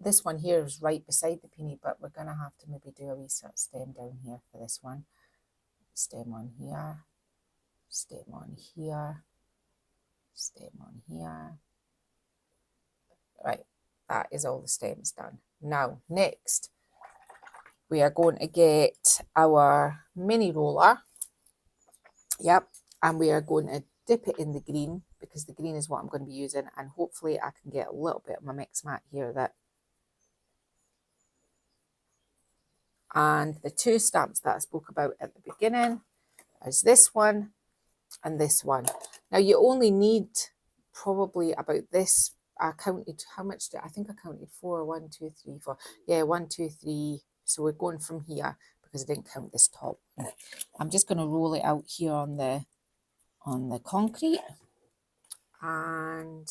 this one here is right beside the peony, but we're going to have to maybe do a wee sort of stem down here for this one. Stem on here, stem on here, stem on here. Right, that is all the stems done. Now, next, we are going to get our mini roller. Yep, and we are going to dip it in the green because the green is what I'm going to be using, and hopefully I can get a little bit of my mix mat here. And the 2 stamps that I spoke about at the beginning is this one and this one. Now you only need probably about this. I counted how much I think I counted 4. 1, 2, 3, 4. Yeah, 1, 2, 3. So we're going from here because I didn't count this top. I'm just going to roll it out here on the concrete, and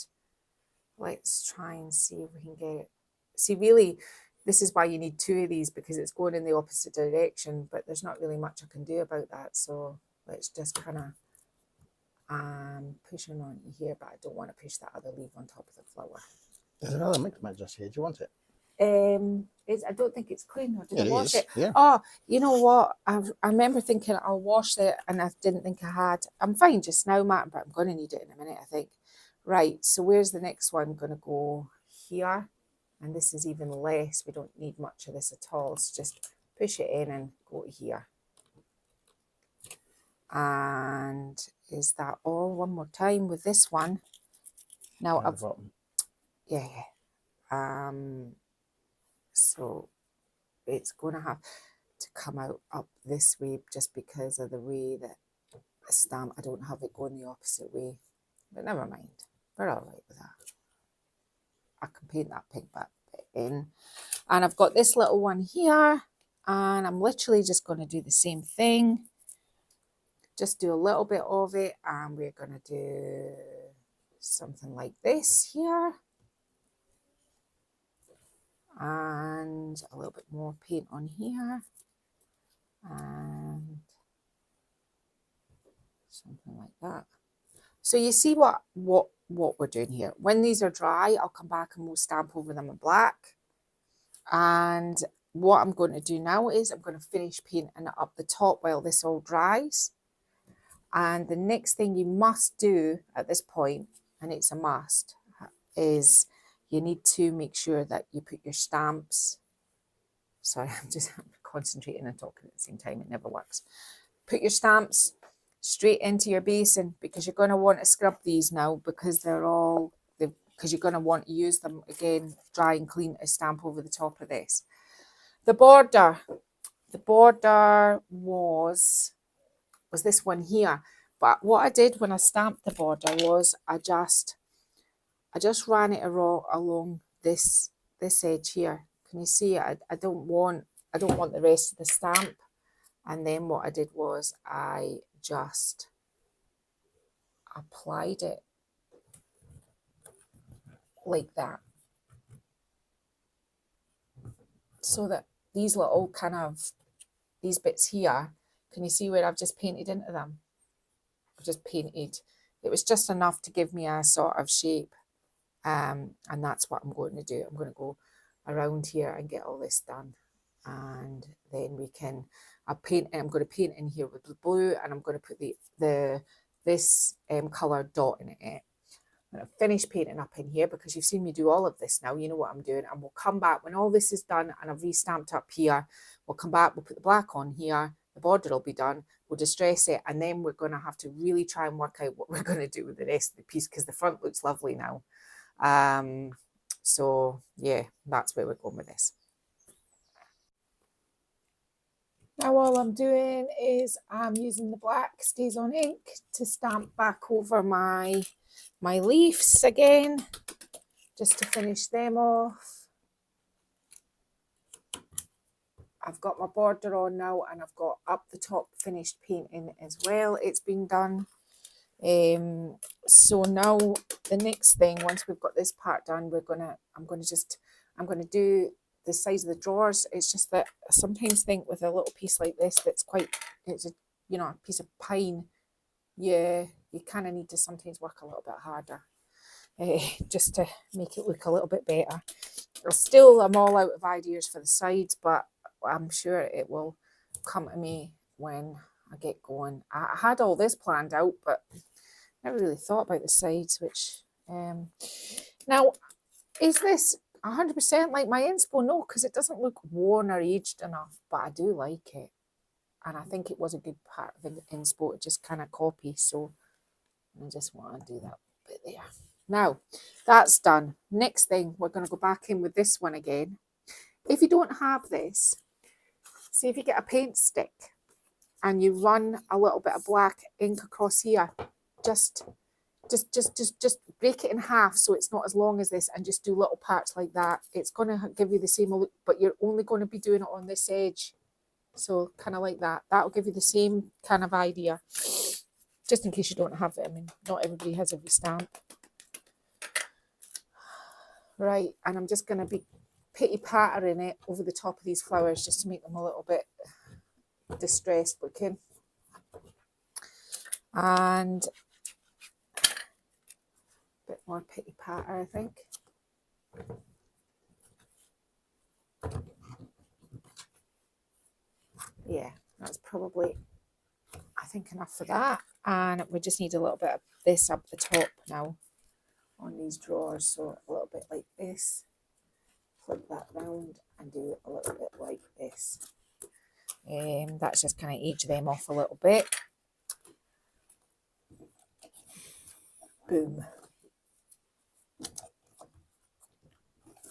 let's try and see if we can get it. See, really, this is why you need 2 of these, because it's going in the opposite direction, but there's not really much I can do about that. So let's just kind of pushing on here, but I don't want to push that other leaf on top of the flower. There's another mix mat just here. Do you want it? I don't think it's clean. Or did I wash it? Yeah. Oh, you know what? I remember thinking I'll wash it, and I didn't think I had. I'm fine just now, Matt, but I'm going to need it in a minute, I think. Right, so where's the next one going to go? Here, and this is even less. We don't need much of this at all. So just push it in and go to here. And is that all? One more time with this one. Now I've so it's going to have to come out up this way just because of the way that the stamp, I don't have it going the opposite way, but never mind, we're all right with that. I can paint that pink back bit in, and I've got this little one here, and I'm literally just going to do the same thing. Just do a little bit of it, and we're going to do something like this here. and a little bit more paint on here, and something like that. So you see what we're doing here. When these are dry, I'll come back and we'll stamp over them in black. And what I'm going to do now is I'm going to finish painting it up the top while this all dries. And the next thing you must do at this point, and it's a must, is you need to make sure that you put your stamps. Sorry, I'm just concentrating and talking at the same time. It never works. Put your stamps straight into your basin, because you're going to want to scrub these now, because because you're going to want to use them again dry and clean to stamp over the top of this. The border was this one here, but what I did when I stamped the border was I just ran it along this edge here. Can you see it? I don't want the rest of the stamp. And then what I did was I just applied it like that, so that these little these bits here, can you see where I've just painted into them? I've just painted. It was just enough to give me a sort of shape, and that's what I'm going to do. I'm going to go around here and get all this done, and then we can. I'm going to paint in here with the blue, and I'm going to put this colour dot in it. I'm going to finish painting up in here, because you've seen me do all of this now. You know what I'm doing, and we'll come back when all this is done and I've restamped up here. We'll come back, we'll put the black on here, the border will be done, we'll distress it, and then we're going to have to really try and work out what we're going to do with the rest of the piece, because the front looks lovely now. So yeah, that's where we're going with this. Now all I'm doing is I'm using the black StazOn ink to stamp back over my leaves again, just to finish them off. I've got my border on now, and I've got up the top finished painting as well. It's been done. So now the next thing, once we've got this part done, I'm going to do the size of the drawers. It's just that I sometimes think with a little piece like this, it's a piece of pine, you kind of need to sometimes work a little bit harder, just to make it look a little bit better. I'm all out of ideas for the sides, but I'm sure it will come to me when I get going. I had all this planned out, but never really thought about the sides, which now, is this 100% like my inspo? No, because it doesn't look worn or aged enough, but I do like it, and I think it was a good part of the inspo to just kind of copy. So I just want to do that bit there. Now that's done. Next thing, we're going to go back in with this one again. If you don't have this, see if you get a paint stick and you run a little bit of black ink across here, just break it in half so it's not as long as this, and just do little parts like that. It's going to give you the same look, but you're only going to be doing it on this edge. So kind of like that. That'll give you the same kind of idea, just in case you don't have it. I mean, not everybody has every stamp. Right, and I'm just going to be pitty-pattering it over the top of these flowers, just to make them a little bit distressed looking. And a bit more pitty-patter, I think. Yeah, that's probably, I think, enough for that. And we just need a little bit of this up the top now on these drawers. So a little bit like this, flip that round and do a little bit like this. That's just kind of age them off a little bit. Boom.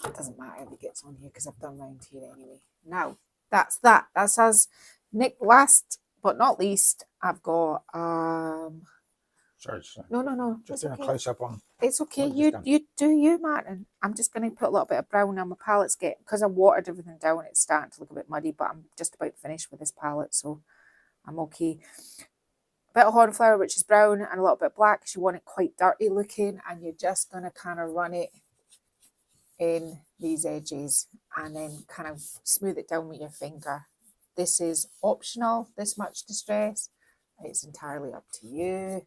It doesn't matter if it gets on here because I've done round here anyway. Now, that's that. That's us. Last but not least, I've got Sorry. No. Just It's doing okay. a close up on. It's okay. what you've You do you, Martin. I'm just going to put a little bit of brown on my palette's because I watered everything down. It's starting to look a bit muddy, but I'm just about finished with this palette, so I'm okay. A bit of Hornflower, which is brown, and a little bit black because you want it quite dirty looking, and you're just going to kind of run it in these edges and then kind of smooth it down with your finger. This is optional, this much distress. It's entirely up to you.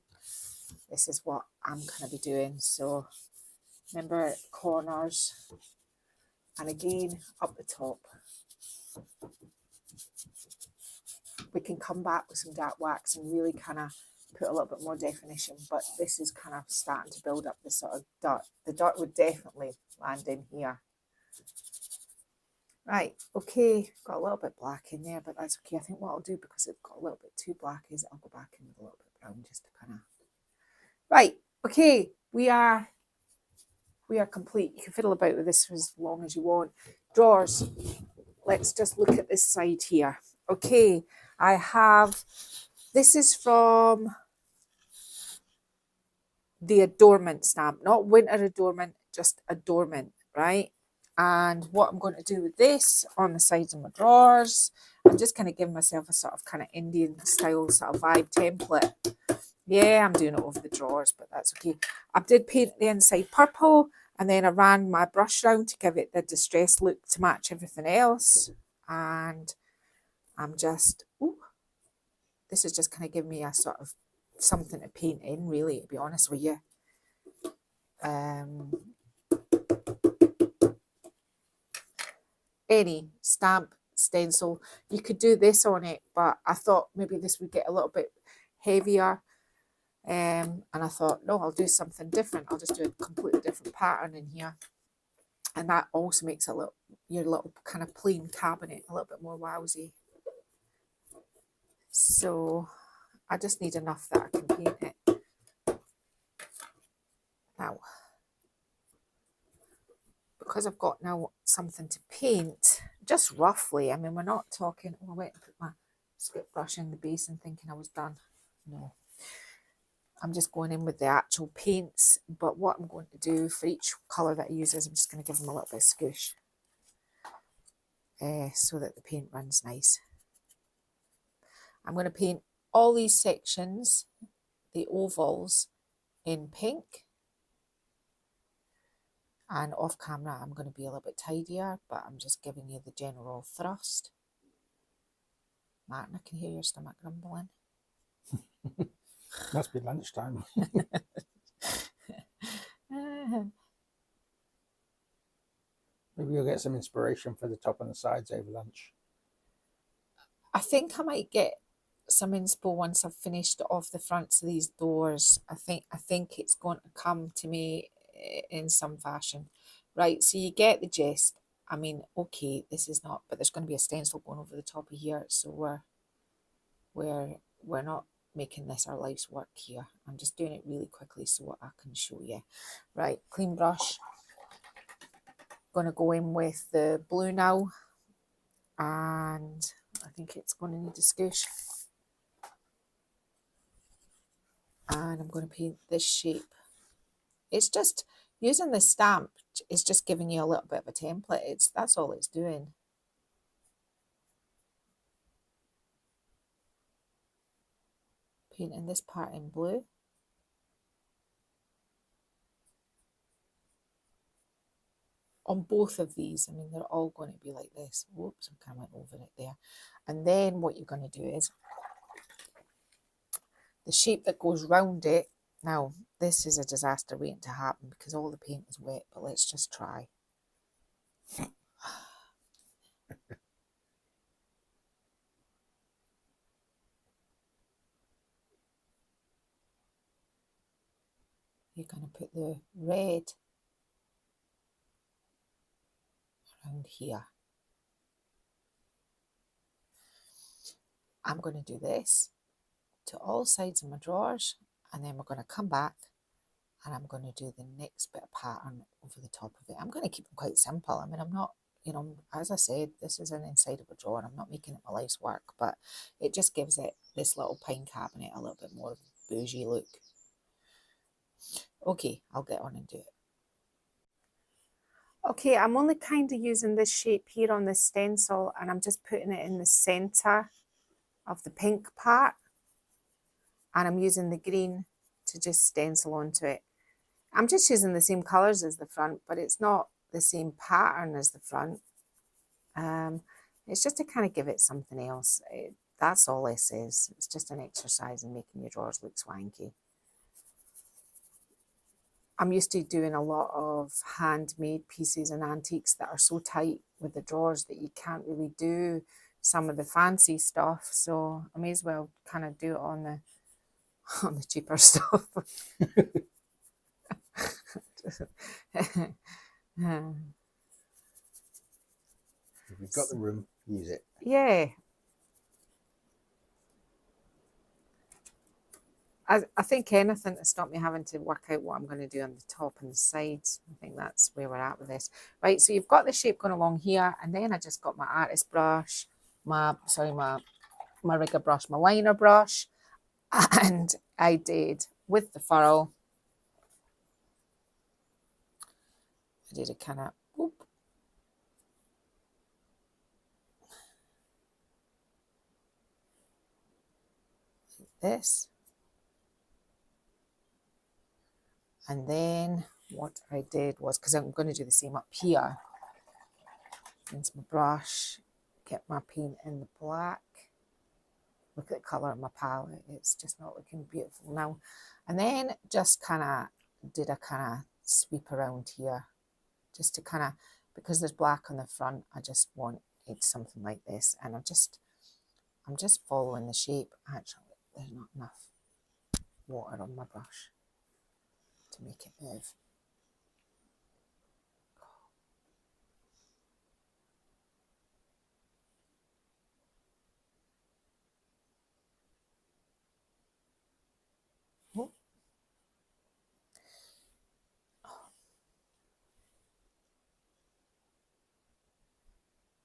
This is what I'm going to be doing. So remember, corners, and again up the top. We can come back with some dark wax and really kind of put a little bit more definition, but this is kind of starting to build up this sort of dark. The dark would definitely land in here. Right, okay, got a little bit black in there, but that's okay. I think what I'll do, because it's got a little bit too black, is I'll go back in with a little bit brown just to kind of... Right, okay, we are complete. You can fiddle about with this for as long as you want. Drawers, let's just look at this side here. Okay, I have, this is from the Adornment stamp, not Winter Adornment, just Adornment, right? And what I'm going to do with this on the sides of my drawers, I'm just kind of giving myself a sort of kind of Indian style sort of vibe template. Yeah, I'm doing it over the drawers, but that's okay. I did paint the inside purple, and then I ran my brush round to give it the distressed look to match everything else. And I'm just, ooh, this is just kind of giving me a sort of something to paint in, really, to be honest with you. Any stamp, stencil, you could do this on it, but I thought maybe this would get a little bit heavier. And I thought, no, I'll do something different. I'll just do a completely different pattern in here. And that also makes a little, your little kind of plain cabinet a little bit more wowsy. So I just need enough that I can paint it. Now, because I've got now something to paint, just roughly, I mean, we're not talking, oh, I went and put my script brush in the basin thinking I was done. No. I'm just going in with the actual paints, but what I'm going to do for each colour that I use is I'm just going to give them a little bit of squish so that the paint runs nice. I'm going to paint all these sections, the ovals, in pink. And off camera, I'm going to be a little bit tidier, but I'm just giving you the general thrust. Martin, I can hear your stomach grumbling. Must be lunchtime. Maybe you'll get some inspiration for the top and the sides over lunch. I think I might get some inspo once I've finished off the fronts of these doors. I think it's going to come to me in some fashion. Right, so you get the gist. I mean, okay, this is not, but there's going to be a stencil going over the top of here, so we're not making this our life's work here. I'm just doing it really quickly so I can show you. Right, clean brush. Going to go in with the blue now, and I think it's going to need a squish. And I'm going to paint this shape. It's just using the stamp is just giving you a little bit of a template. That's all it's doing. Painting this part in blue. On both of these, I mean, they're all going to be like this. Whoops, I kind of went over it there. And then what you're going to do is the shape that goes round it. Now, this is a disaster waiting to happen because all the paint is wet, but let's just try. You're going to put the red around here. I'm going to do this to all sides of my drawers, and then we're going to come back and I'm going to do the next bit of pattern over the top of it. I'm going to keep them quite simple. I mean, I'm not, you know, as I said, this is an inside of a drawer and I'm not making it my life's work, but it just gives it this little pine cabinet a little bit more bougie look. Okay, I'll get on and do it. Okay, I'm only kind of using this shape here on the stencil, and I'm just putting it in the centre of the pink part, and I'm using the green to just stencil onto it. I'm just using the same colours as the front, but it's not the same pattern as the front. It's just to kind of give it something else. That's all this is. It's just an exercise in making your drawers look swanky. I'm used to doing a lot of handmade pieces and antiques that are so tight with the drawers that you can't really do some of the fancy stuff. So I may as well kind of do it on the cheaper stuff. If you've got the room, use it. Yeah. I think anything to stop me having to work out what I'm going to do on the top and the sides. I think that's where we're at with this. Right, so you've got the shape going along here, and then I just got my artist brush, my rigger brush, my liner brush, and I did with the furrow, I did a kind of like this. And then what I did was, because I'm going to do the same up here, rinse my brush, get my paint in the black. Look at the colour of my palette. It's just not looking beautiful now. And then just kind of did a kind of sweep around here. Just to kind of, because there's black on the front, I just wanted something like this. And I'm just following the shape. Actually, there's not enough water on my brush to make it move. Oh.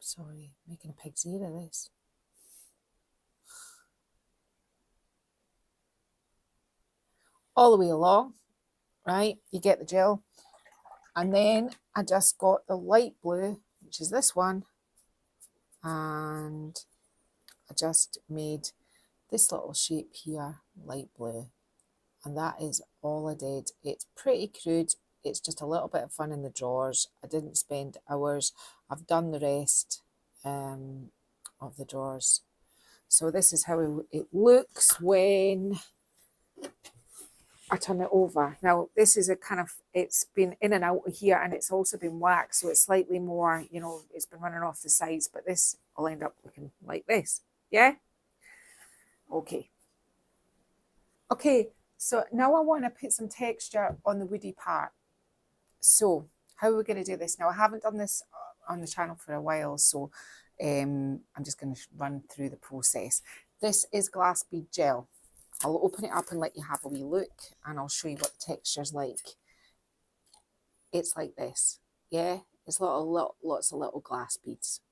Sorry, making a pig's ear of this. All the way along, right? You get the gel. And then I just got the light blue, which is this one. And I just made this little shape here, light blue. And that is all I did. It's pretty crude. It's just a little bit of fun in the drawers. I didn't spend hours. I've done the rest of the drawers. So this is how it looks when I turn it over. Now, this is a kind of, it's been in and out of here, and it's also been waxed, so it's slightly more, you know, it's been running off the sides, but this will end up looking like this. Yeah? Okay. Okay, so now I want to put some texture on the woody part. So how are we going to do this? Now, I haven't done this on the channel for a while, so I'm just going to run through the process. This is glass bead gel. I'll open it up and let you have a wee look, and I'll show you what the texture's like. It's like this, yeah? It's lots of little glass beads.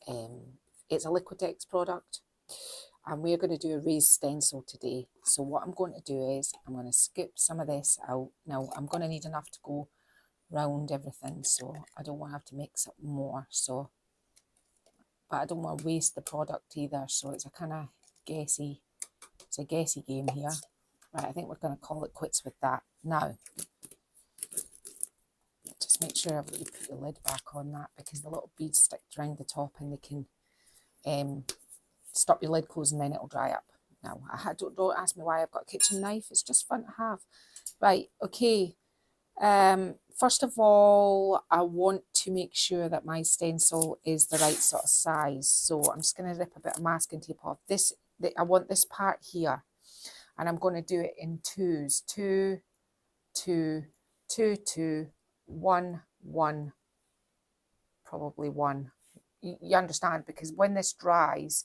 It's a Liquitex product, and we're going to do a raised stencil today. So what I'm going to do is I'm going to scoop some of this out. Now, I'm going to need enough to go round everything, so I don't want to have to mix up more. So, but I don't want to waste the product either, so it's a kind of guessy. It's a guessy game here. Right, I think we're going to call it quits with that. Now, just make sure you put the lid back on that, because the little beads stick around the top and they can stop your lid closing, and then it'll dry up. Now, don't ask me why I've got a kitchen knife. It's just fun to have. Right, okay. First of all, I want to make sure that my stencil is the right sort of size. So I'm just going to rip a bit of masking tape off. I want this part here, and I'm going to do it in twos. 2, 2, 2, 2, 1, 1, probably 1. You understand, because when this dries,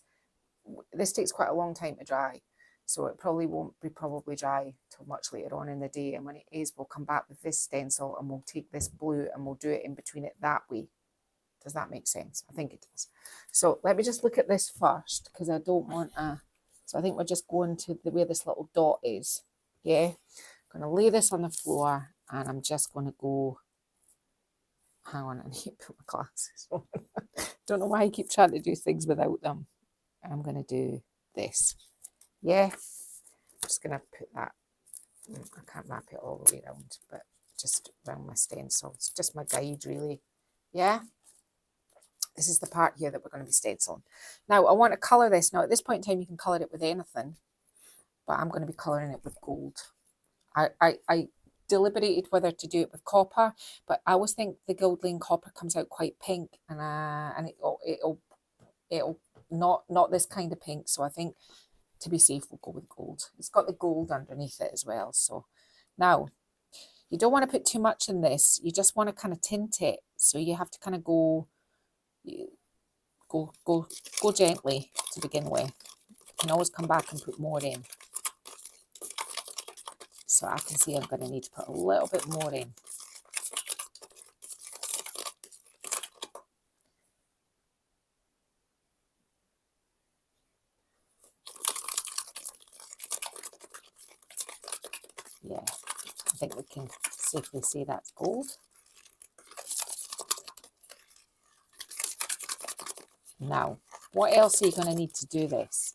this takes quite a long time to dry. So it probably won't be dry till much later on in the day. And when it is, we'll come back with this stencil and we'll take this blue and we'll do it in between it that way. Does that make sense? I think it does. So let me just look at this first, because I don't want a... So I think we're just going to where this little dot is. Yeah. I'm going to lay this on the floor, and I'm just going to go... Hang on, I need to put my glasses on. Don't know why I keep trying to do things without them. I'm going to do this. Yeah. I'm just going to put that... I can't wrap it all the way around, but just around my stencil. It's just my guide, really. Yeah. This is the part here that we're going to be stenciling. Now, I want to colour this. Now, at this point in time, you can colour it with anything, but I'm going to be colouring it with gold. I deliberated whether to do it with copper, but I always think the Gold Lane copper comes out quite pink, and it'll not this kind of pink. So I think to be safe, we'll go with gold. It's got the gold underneath it as well. So now you don't want to put too much in this. You just want to kind of tint it. So you have to kind of go gently to begin with. You can always come back and put more in. So I can see I'm going to need to put a little bit more in. Yeah, I think we can safely say that's gold. Now, what else are you going to need to do this?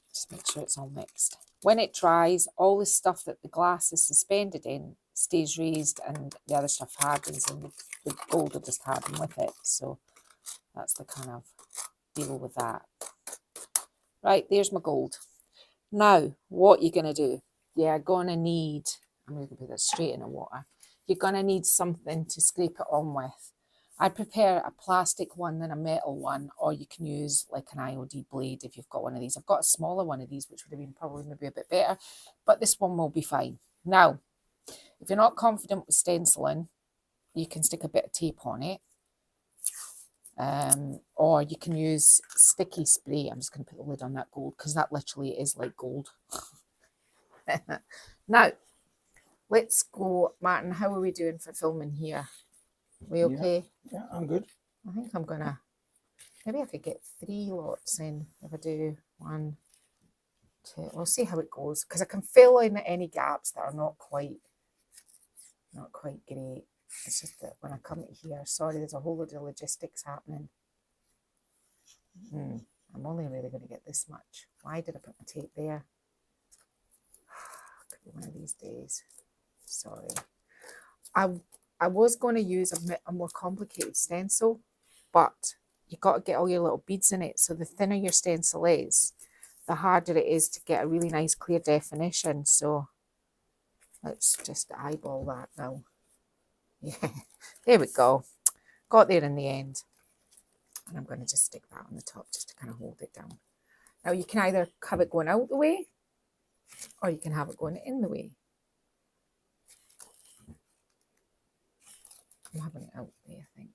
Just make sure it's all mixed. When it dries, all the stuff that the glass is suspended in stays raised and the other stuff hardens, and the gold will just harden with it. So that's the kind of deal with that. Right, there's my gold. Now, what you're going to do, you're going to need, I'm going to put that straight in the water. You're going to need something to scrape it on with. I prefer a plastic one than a metal one, or you can use like an IOD blade if you've got one of these. I've got a smaller one of these, which would have been probably maybe a bit better, but this one will be fine. Now, if you're not confident with stenciling, you can stick a bit of tape on it, or you can use sticky spray. I'm just going to put the lid on that gold because that literally is like gold. Now, let's go. Martin, how are we doing for filming here? We okay? Yeah, I'm good. I think I'm gonna, maybe I could get 3 lots in if I do 1, 2. We'll see how it goes, because I can fill in any gaps that are not quite great. It's just that when I come to here, sorry, there's a whole load of logistics happening. I'm only really going to get this much. Why did I put my tape there? Could be one of these days. Sorry. I was going to use a more complicated stencil, but you've got to get all your little beads in it. So the thinner your stencil is, the harder it is to get a really nice clear definition. So let's just eyeball that now. Yeah, there we go. Got there in the end. And I'm going to just stick that on the top just to kind of hold it down. Now you can either have it going out the way, or you can have it going in the way. I'm having it out there, I think.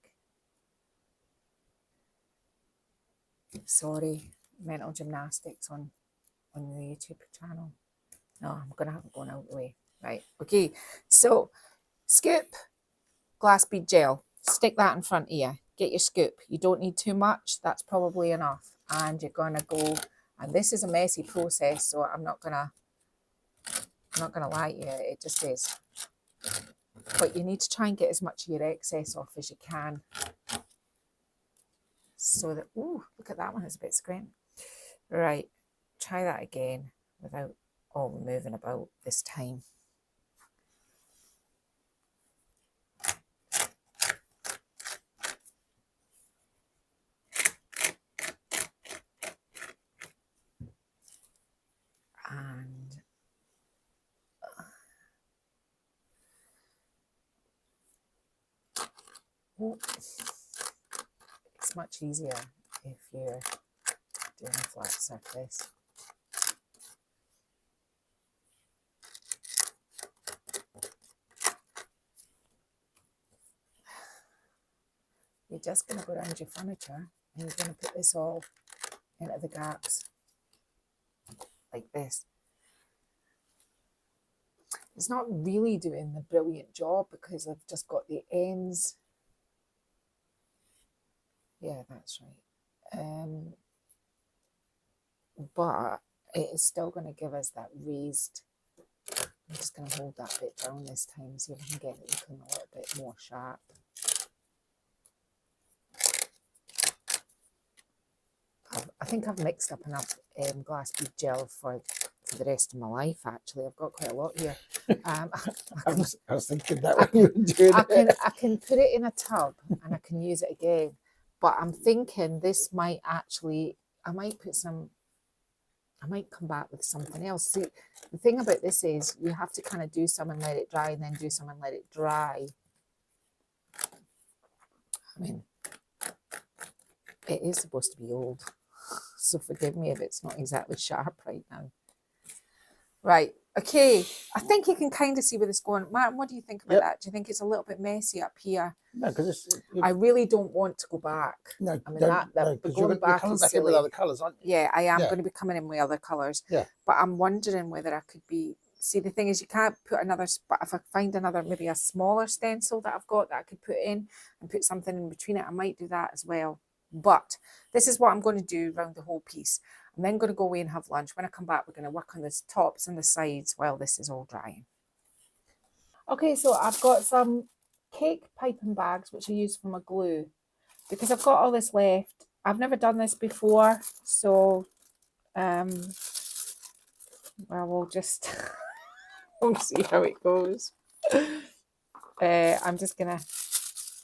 Sorry, mental gymnastics on the YouTube channel. No, I'm going to have it going out the way. Right, okay. So, scoop, glass bead gel. Stick that in front of you. Get your scoop. You don't need too much. That's probably enough. And you're going to go, and this is a messy process, so I'm not going to lie to you. It just is. But you need to try and get as much of your excess off as you can. So that, ooh, look at that one, it's a bit screen. Right, try that again without all moving about this time. And it's much easier if you're doing a flat surface. You're just going to go around your furniture and you're going to put this all into the gaps like this. It's not really doing the brilliant job because I've just got the ends. Yeah, that's right. But it is still going to give us that raised. I'm just going to hold that bit down this time, see if I can get it looking a little bit more sharp. I think I've mixed up enough glass bead gel for for the rest of my life, actually. I've got quite a lot here. I was thinking that when you were doing it. I can put it in a tub and I can use it again. But I'm thinking this might actually, I might come back with something else. See, the thing about this is you have to kind of do some and let it dry and then do some and let it dry. I mean, it is supposed to be old, so forgive me if it's not exactly sharp right now. Right, okay, I think you can kind of see where this is going. Martin, what do you think about that? Do you think it's a little bit messy up here? No, because I really don't want to go back. No, I mean, you're coming back in with other colours, aren't you? Yeah, I am going to be coming in with other colours. Yeah. But I'm wondering whether I could be... See, the thing is, you can't put another... But if I find another, maybe a smaller stencil that I've got that I could put in and put something in between it, I might do that as well. But this is what I'm going to do around the whole piece. I'm then going to go away and have lunch. When I come back, we're going to work on the tops and the sides while this is all drying. Okay, so I've got some cake piping bags, which I use for my glue. Because I've got all this left. I've never done this before, so well, we'll just we'll see how it goes. I'm just gonna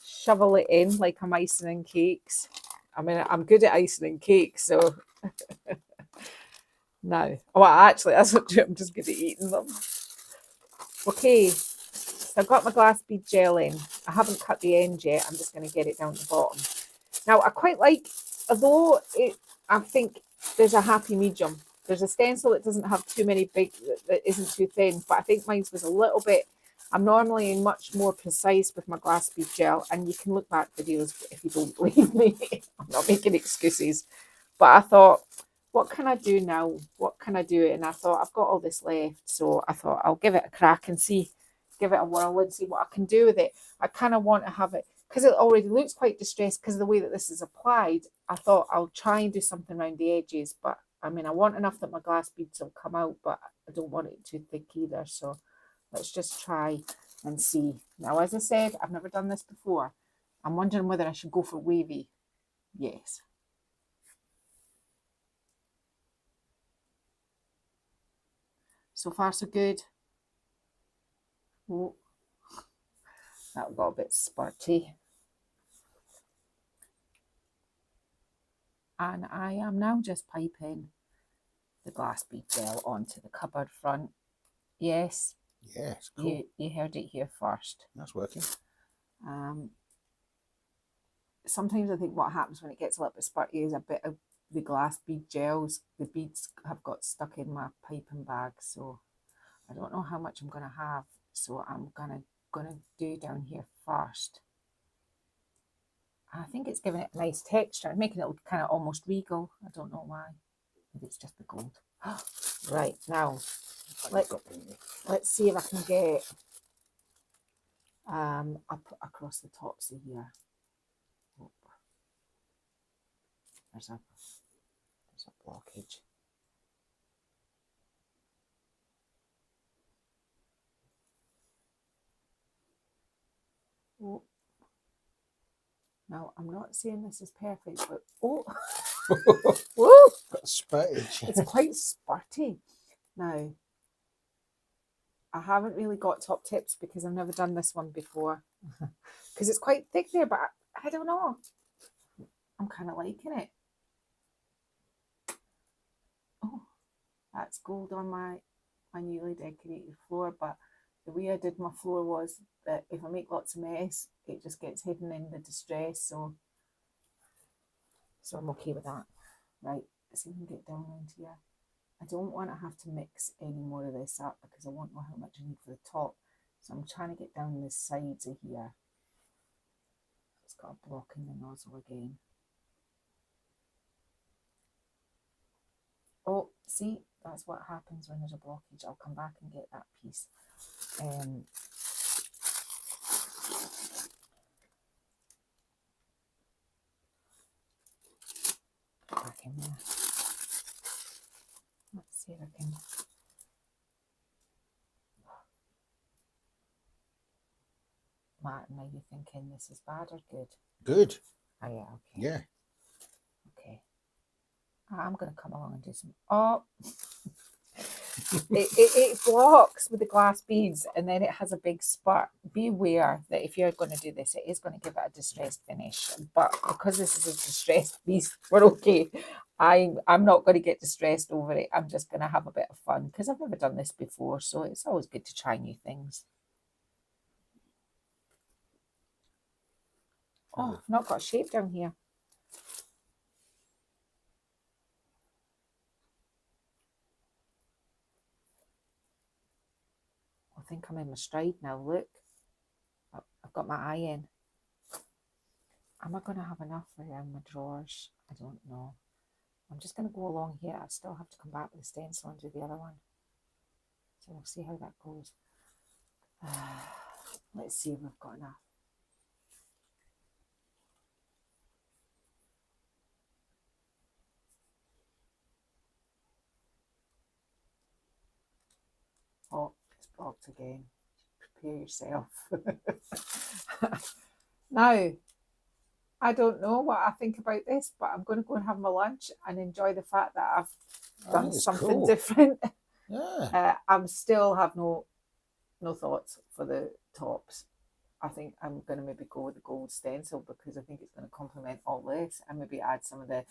shovel it in like I'm icing cakes. I mean, I'm good at icing cakes, so no. Well, actually, that's what I'm just good at eating them. Okay, so I've got my glass bead gel in. I haven't cut the end yet. I'm just going to get it down the bottom. Now, I quite like, although I think there's a happy medium. There's a stencil that doesn't have too many big, that isn't too thin, but I think mine was a little bit, I'm normally much more precise with my glass bead gel, and you can look back videos if you don't believe me. I'm not making excuses. But I thought, what can I do now? What can I do? And I thought, I've got all this left, so I thought I'll give it a crack and see, give it a whirl and see what I can do with it. I kind of want to have it, because it already looks quite distressed because of the way that this is applied. I thought I'll try and do something around the edges, but I mean, I want enough that my glass beads will come out, but I don't want it too thick either. So let's just try and see. Now, as I said, I've never done this before. I'm wondering whether I should go for wavy. Yes. So far, so good. Oh, that got a bit spurty. And I am now just piping the glass bead gel onto the cupboard front. Yes. Yes, cool. You heard it here first. That's working. Sometimes I think what happens when it gets a little bit spurty is a bit of the glass bead gels. The beads have got stuck in my piping bag, so I don't know how much I'm going to have. So I'm gonna do down here first. I think it's giving it a nice texture, making it look kind of almost regal. I don't know why. Maybe it's just the gold. Right, now let's see if I can get up across the tops of here. Oh, there's a blockage. Oh. Now, I'm not saying this is perfect, but oh, woo! Got spurtage. It's quite spurty. Now, I haven't really got top tips because I've never done this one before. Because it's quite thick there, but I don't know. I'm kind of liking it. Oh, that's gold on my newly decorated floor, but the way I did my floor was that if I make lots of mess, it just gets hidden in the distress, so I'm okay with that. Right, let's see if we can get down into here. I don't want to have to mix any more of this up because I won't know how much I need for the top. So I'm trying to get down the sides of here. It's got a block in the nozzle again. Oh, see, that's what happens when there's a blockage. I'll come back and get that piece. Back in there. Let's see if I can. Martin, are you thinking this is bad or good? Good. Oh yeah, okay. Yeah. Okay. I'm going to come along and do some. Oh, it blocks with the glass beads, and then it has a big spot. Be aware that if you're going to do this, it is going to give it a distressed finish. But because this is a distressed piece, we're okay. I'm not going to get distressed over it. I'm just going to have a bit of fun because I've never done this before, so it's always good to try new things. Oh, I've not got a shape down here. I think I'm in my stride now. Look, I've got my eye in. Am I going to have enough around my drawers? I don't know. I'm just going to go along here. I still have to come back with the stencil and do the other one. So we'll see how that goes. Let's see if we've got enough. Oh, it's blocked again. Prepare yourself. Now, I don't know what I think about this, but I'm going to go and have my lunch and enjoy the fact that I've done something cool. different. Yeah. I'm still have no thoughts for the tops. I think I'm going to maybe go with the gold stencil because I think it's going to complement all this, and maybe add some of the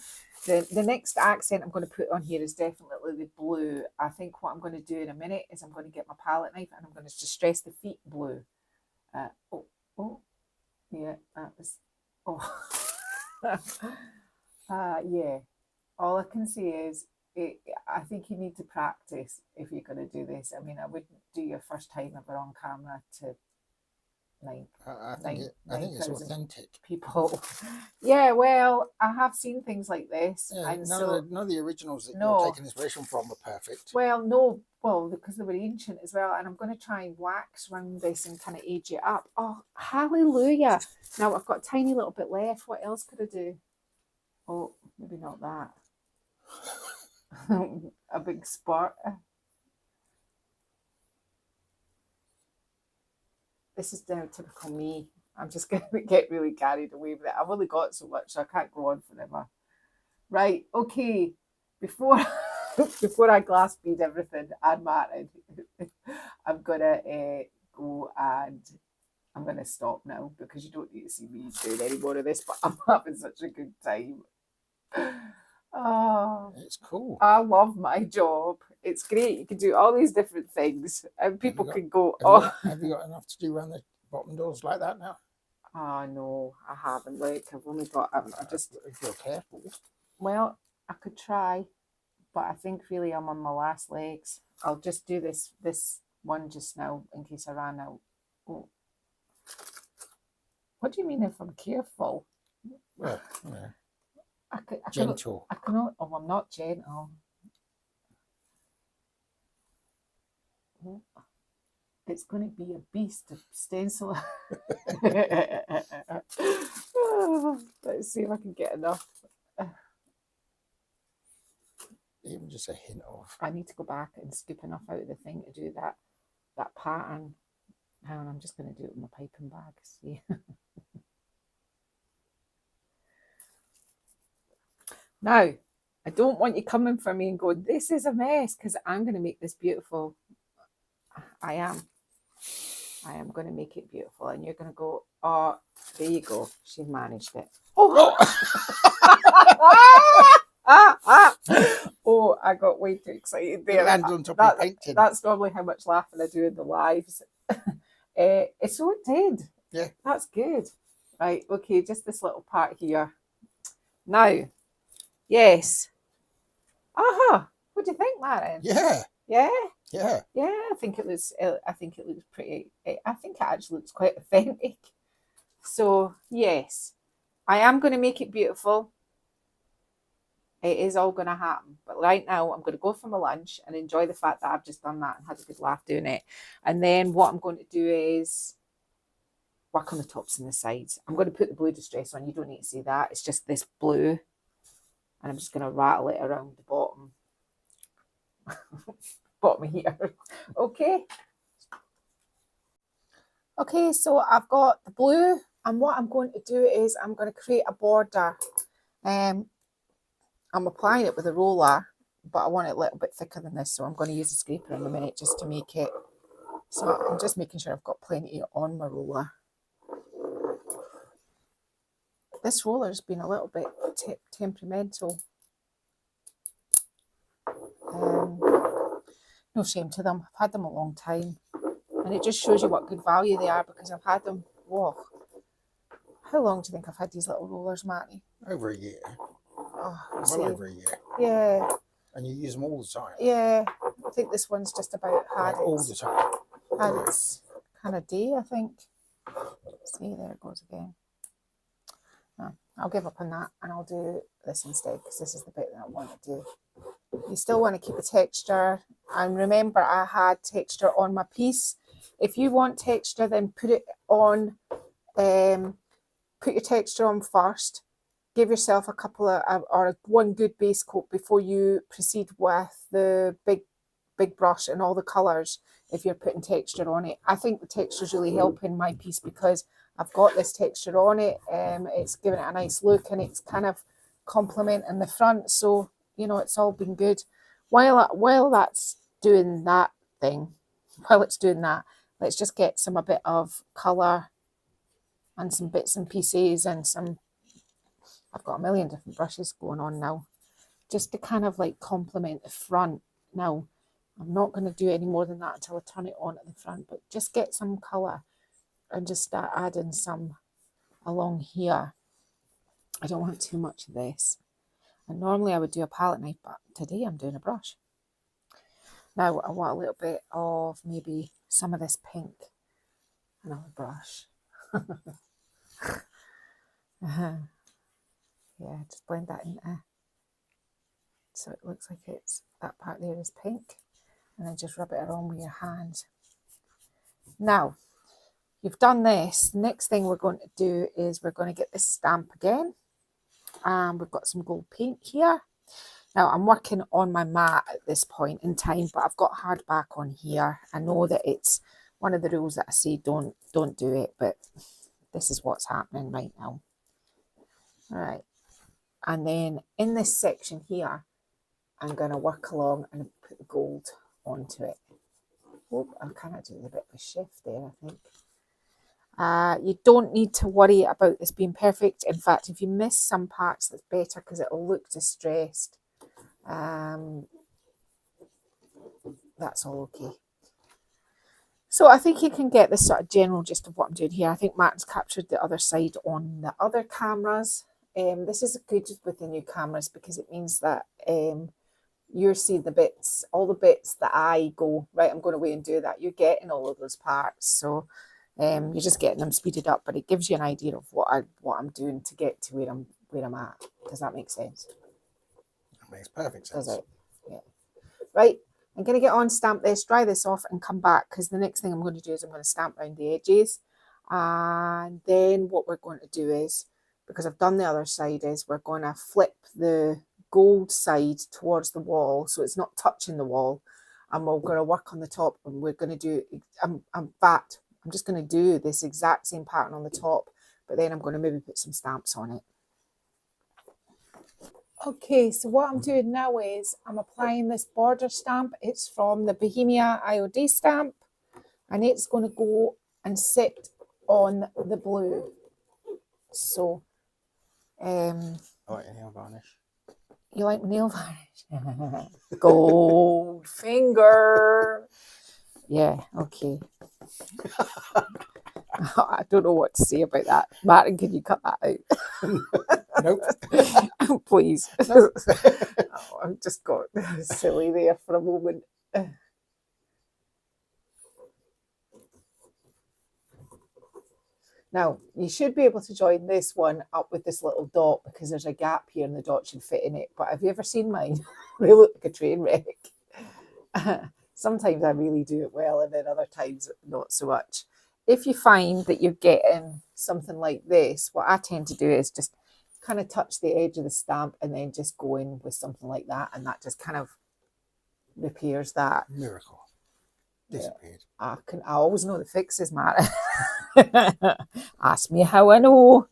next accent I'm going to put on here is definitely the blue. I think what I'm going to do in a minute is I'm going to get my palette knife and I'm going to distress the feet blue. Yeah, that was, yeah. All I can say is, I think you need to practice if you're going to do this. I mean, I wouldn't do your first time ever on camera to I think it's authentic. people. Yeah, well, I have seen things like this. Yeah, and none of the originals that you're taking inspiration from are perfect. Well, no, because they were ancient as well. And I'm going to try and wax around this and kind of age it up. Oh, hallelujah. Now I've got a tiny little bit left. What else could I do? Oh, maybe not that. A big spot. This is now typical me. I'm just going to get really carried away with it. I've only got so much, so I can't go on forever. Right, okay. Before I glass bead everything and Martin, I'm going to go and I'm going to stop now because you don't need to see me doing any more of this, but I'm having such a good time. Oh, it's cool. I love my job. It's great. You can do all these different things, and people can go, have you got enough to do around the bottom doors like that now? Oh, no, I haven't. Like, I've only got, I just, if you're careful. Well, I could try, but I think really I'm on my last legs. I'll just do this one just now in case I ran out. Oh. What do you mean if I'm careful? Well, yeah. Gentle. I cannot. Oh, I'm not gentle. Oh, it's going to be a beast of stencil. Let's see if I can get enough. Even just a hint of. I need to go back and scoop enough out of the thing to do that pattern. Hang on, I'm just going to do it with my piping bag. See. Now, I don't want you coming for me and going, this is a mess, because I'm going to make this beautiful. I am going to make it beautiful. And you're going to go, oh, there you go. She managed it. Oh, oh, I got way too excited there. That's normally how much laughing I do in the lives. So it did. Yeah. That's good. Right, okay, just this little part here. Now, yes. What do you think, Martin? Yeah. Yeah? Yeah. Yeah, I think it looks pretty, I think it actually looks quite authentic. So, yes, I am going to make it beautiful. It is all going to happen. But right now, I'm going to go for my lunch and enjoy the fact that I've just done that and had a good laugh doing it. And then what I'm going to do is work on the tops and the sides. I'm going to put the blue distress on. You don't need to see that. It's just this blue. And I'm just going to rattle it around the bottom. Bottom here. Okay. Okay, so I've got the blue. And what I'm going to do is I'm going to create a border. I'm applying it with a roller, but I want it a little bit thicker than this, so I'm going to use a scraper in a minute just to make it. So I'm just making sure I've got plenty on my roller. This roller's been a little bit temperamental. No shame to them. I've had them a long time. And it just shows you what good value they are because I've had them, whoa. How long do you think I've had these little rollers, Matty? Over a year. Oh, Well over a year. Yeah. And you use them all the time. Yeah. I think this one's just about had All the time. had its kind of day, I think. See, there it goes again. No, I'll give up on that and I'll do this instead because this is the bit that I want to do. You still want to keep the texture, and remember I had texture on my piece. If you want texture, then put it on, put your texture on first. Give yourself a couple of, or one good base coat before you proceed with the big brush and all the colours if you're putting texture on it. I think the texture is really helping my piece because I've got this texture on it. It's giving it a nice look and it's kind of complementing the front. So, you know, it's all been good. While that's doing that thing, while it's doing that, let's just get a bit of colour and some bits and pieces and some, I've got a million different brushes going on now, just to kind of like complement the front. Now, I'm not going to do any more than that until I turn it on at the front, but just get some colour and just start adding some along here. I don't want too much of this. And normally I would do a palette knife, but today I'm doing a brush. Now I want a little bit of maybe some of this pink. Another brush. Yeah, just blend that in there. So it looks like it's, that part there is pink. And then just rub it around with your hand. Now, you've done this. The next thing we're going to do is we're going to get this stamp again. And we've got some gold paint here. Now, I'm working on my mat at this point in time, but I've got hardback on here. I know that it's one of the rules that I say don't do it, but this is what's happening right now. All right. And then in this section here, I'm going to work along and put the gold onto it. Oh, I'm kind of doing a bit of a shift there, I think. You don't need to worry about this being perfect. In fact, if you miss some parts, that's better because it'll look distressed. That's all okay. So I think you can get this sort of general gist of what I'm doing here. I think Martin's captured the other side on the other cameras. This is good with the new cameras because it means that you're seeing the bits, all the bits that I go, right, I'm going away and do that. You're getting all of those parts. So you're just getting them speeded up, but it gives you an idea of what I'm doing to get to where I'm at. Does that make sense? That makes perfect sense. Does it? Yeah. Right. I'm going to get on, stamp this, dry this off and come back because the next thing I'm going to do is I'm going to stamp around the edges. And then what we're going to do is, because I've done the other side, is we're going to flip the gold side towards the wall so it's not touching the wall. And we're going to work on the top and we're going to do, I'm just going to do this exact same pattern on the top, but then I'm going to maybe put some stamps on it. Okay, so what I'm doing now is I'm applying this border stamp. It's from the Bohemia IOD stamp, and it's going to go and sit on the blue. So, I like your nail varnish. You like nail varnish? Gold finger. Yeah, okay. I don't know what to say about that. Martin, can you cut that out? Nope. Please. Nope. Oh, I just got silly there for a moment. Now, you should be able to join this one up with this little dot because there's a gap here and the dot should fit in it. But have you ever seen mine? They look like a train wreck. Sometimes I really do it well and then other times not so much. If you find that you're getting something like this, what I tend to do is just kind of touch the edge of the stamp and then just go in with something like that, and that just kind of repairs that. Miracle. Disappeared. I always know the fixes, Matt. Ask me how I know.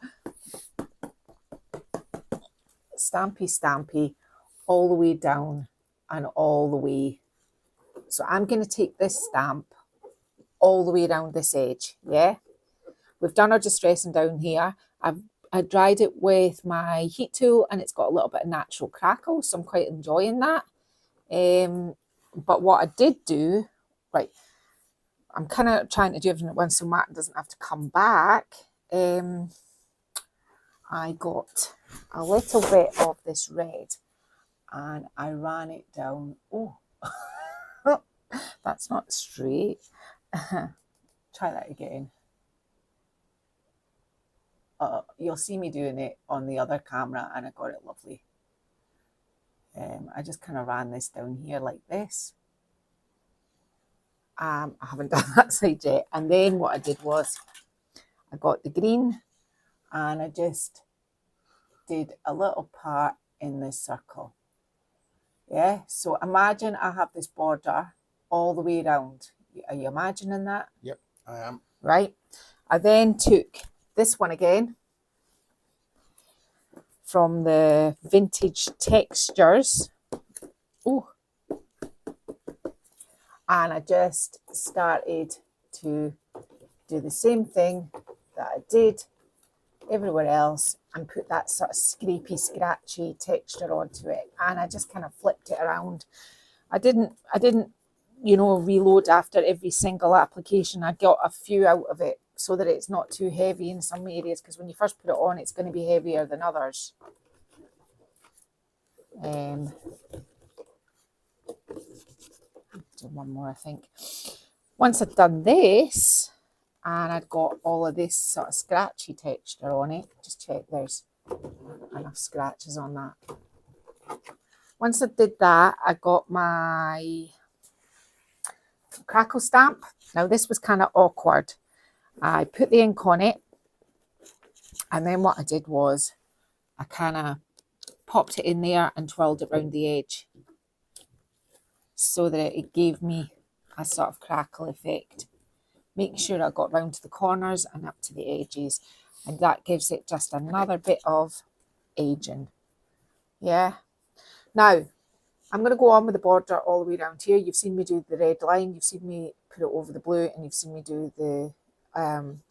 Stampy, stampy, all the way down and all the way. So I'm going to take this stamp all the way around this edge, yeah? We've done our distressing down here. I dried it with my heat tool and it's got a little bit of natural crackle, so I'm quite enjoying that. But what I did do, right, I'm kind of trying to do everything at once so Martin doesn't have to come back. I got a little bit of this red and I ran it down. Oh, that's not straight. Try that again. You'll see me doing it on the other camera and I got it lovely. I just kind of ran this down here like this. I haven't done that side yet. And then what I did was I got the green and I just did a little part in this circle. Yeah, so imagine I have this border all the way around. Are you imagining that? Yep, I am. Right. I then took this one again from the Vintage Textures. Oh. And I just started to do the same thing that I did everywhere else and put that sort of scrapey, scratchy texture onto it. And I just kind of flipped it around. I didn't, you know, reload after every single application. I got a few out of it so that it's not too heavy in some areas, because when you first put it on, it's going to be heavier than others. Do one more, I think. Once I'd done this, and I'd got all of this sort of scratchy texture on it, just check there's enough scratches on that. Once I did that, I got my crackle stamp. Now this was kind of awkward. I put the ink on it, and then what I did was I kind of popped it in there and twirled it around the edge so that it gave me a sort of crackle effect. Make sure I got round to the corners and up to the edges, and that gives it just another bit of aging. Yeah. Now, I'm going to go on with the border all the way around here. You've seen me do the red line, you've seen me put it over the blue, and you've seen me do the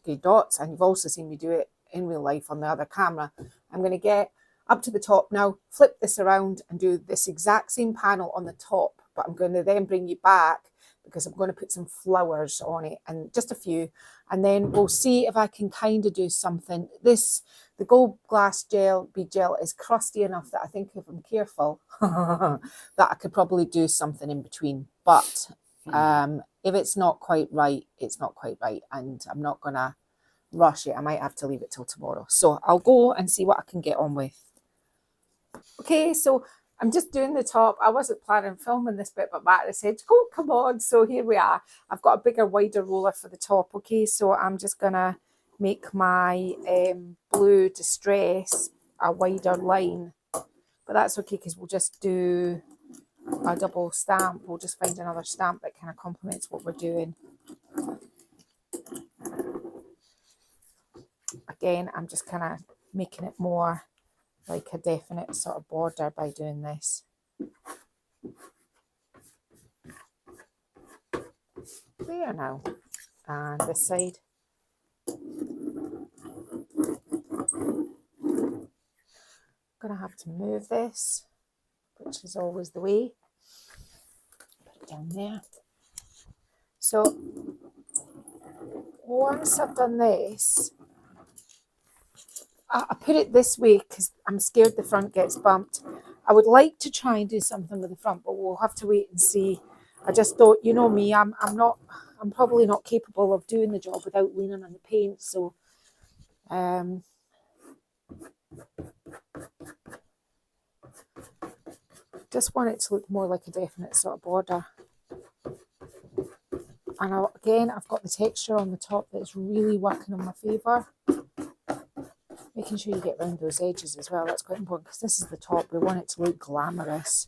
grey dots, and you've also seen me do it in real life on the other camera. I'm going to get up to the top now, flip this around and do this exact same panel on the top, but I'm going to then bring you back because I'm going to put some flowers on it, and just a few, and then we'll see if I can kind of do something. The gold glass gel, bead gel, is crusty enough that I think if I'm careful that I could probably do something in between, but if it's not quite right, it's not quite right, and I'm not going to rush it. I might have to leave it till tomorrow. So I'll go and see what I can get on with. Okay, so I'm just doing the top. I wasn't planning on filming this bit, but Matt said, "Go, come on." So here we are. I've got a bigger, wider roller for the top. Okay, so I'm just going to make my blue distress a wider line. But that's okay, because we'll just do a double stamp. We'll just find another stamp that kind of complements what we're doing. Again, I'm just kind of making it more like a definite sort of border by doing this. There now. And this side. Gonna have to move this, which is always the way. Put it down there. So once I've done this, I put it this way because I'm scared the front gets bumped. I would like to try and do something with the front, but we'll have to wait and see. I just thought, you know me, I'm probably not capable of doing the job without leaning on the paint. So just want it to look more like a definite sort of border. And again, I've got the texture on the top that's really working in my favour. Making sure you get around those edges as well. That's quite important because this is the top. We want it to look glamorous.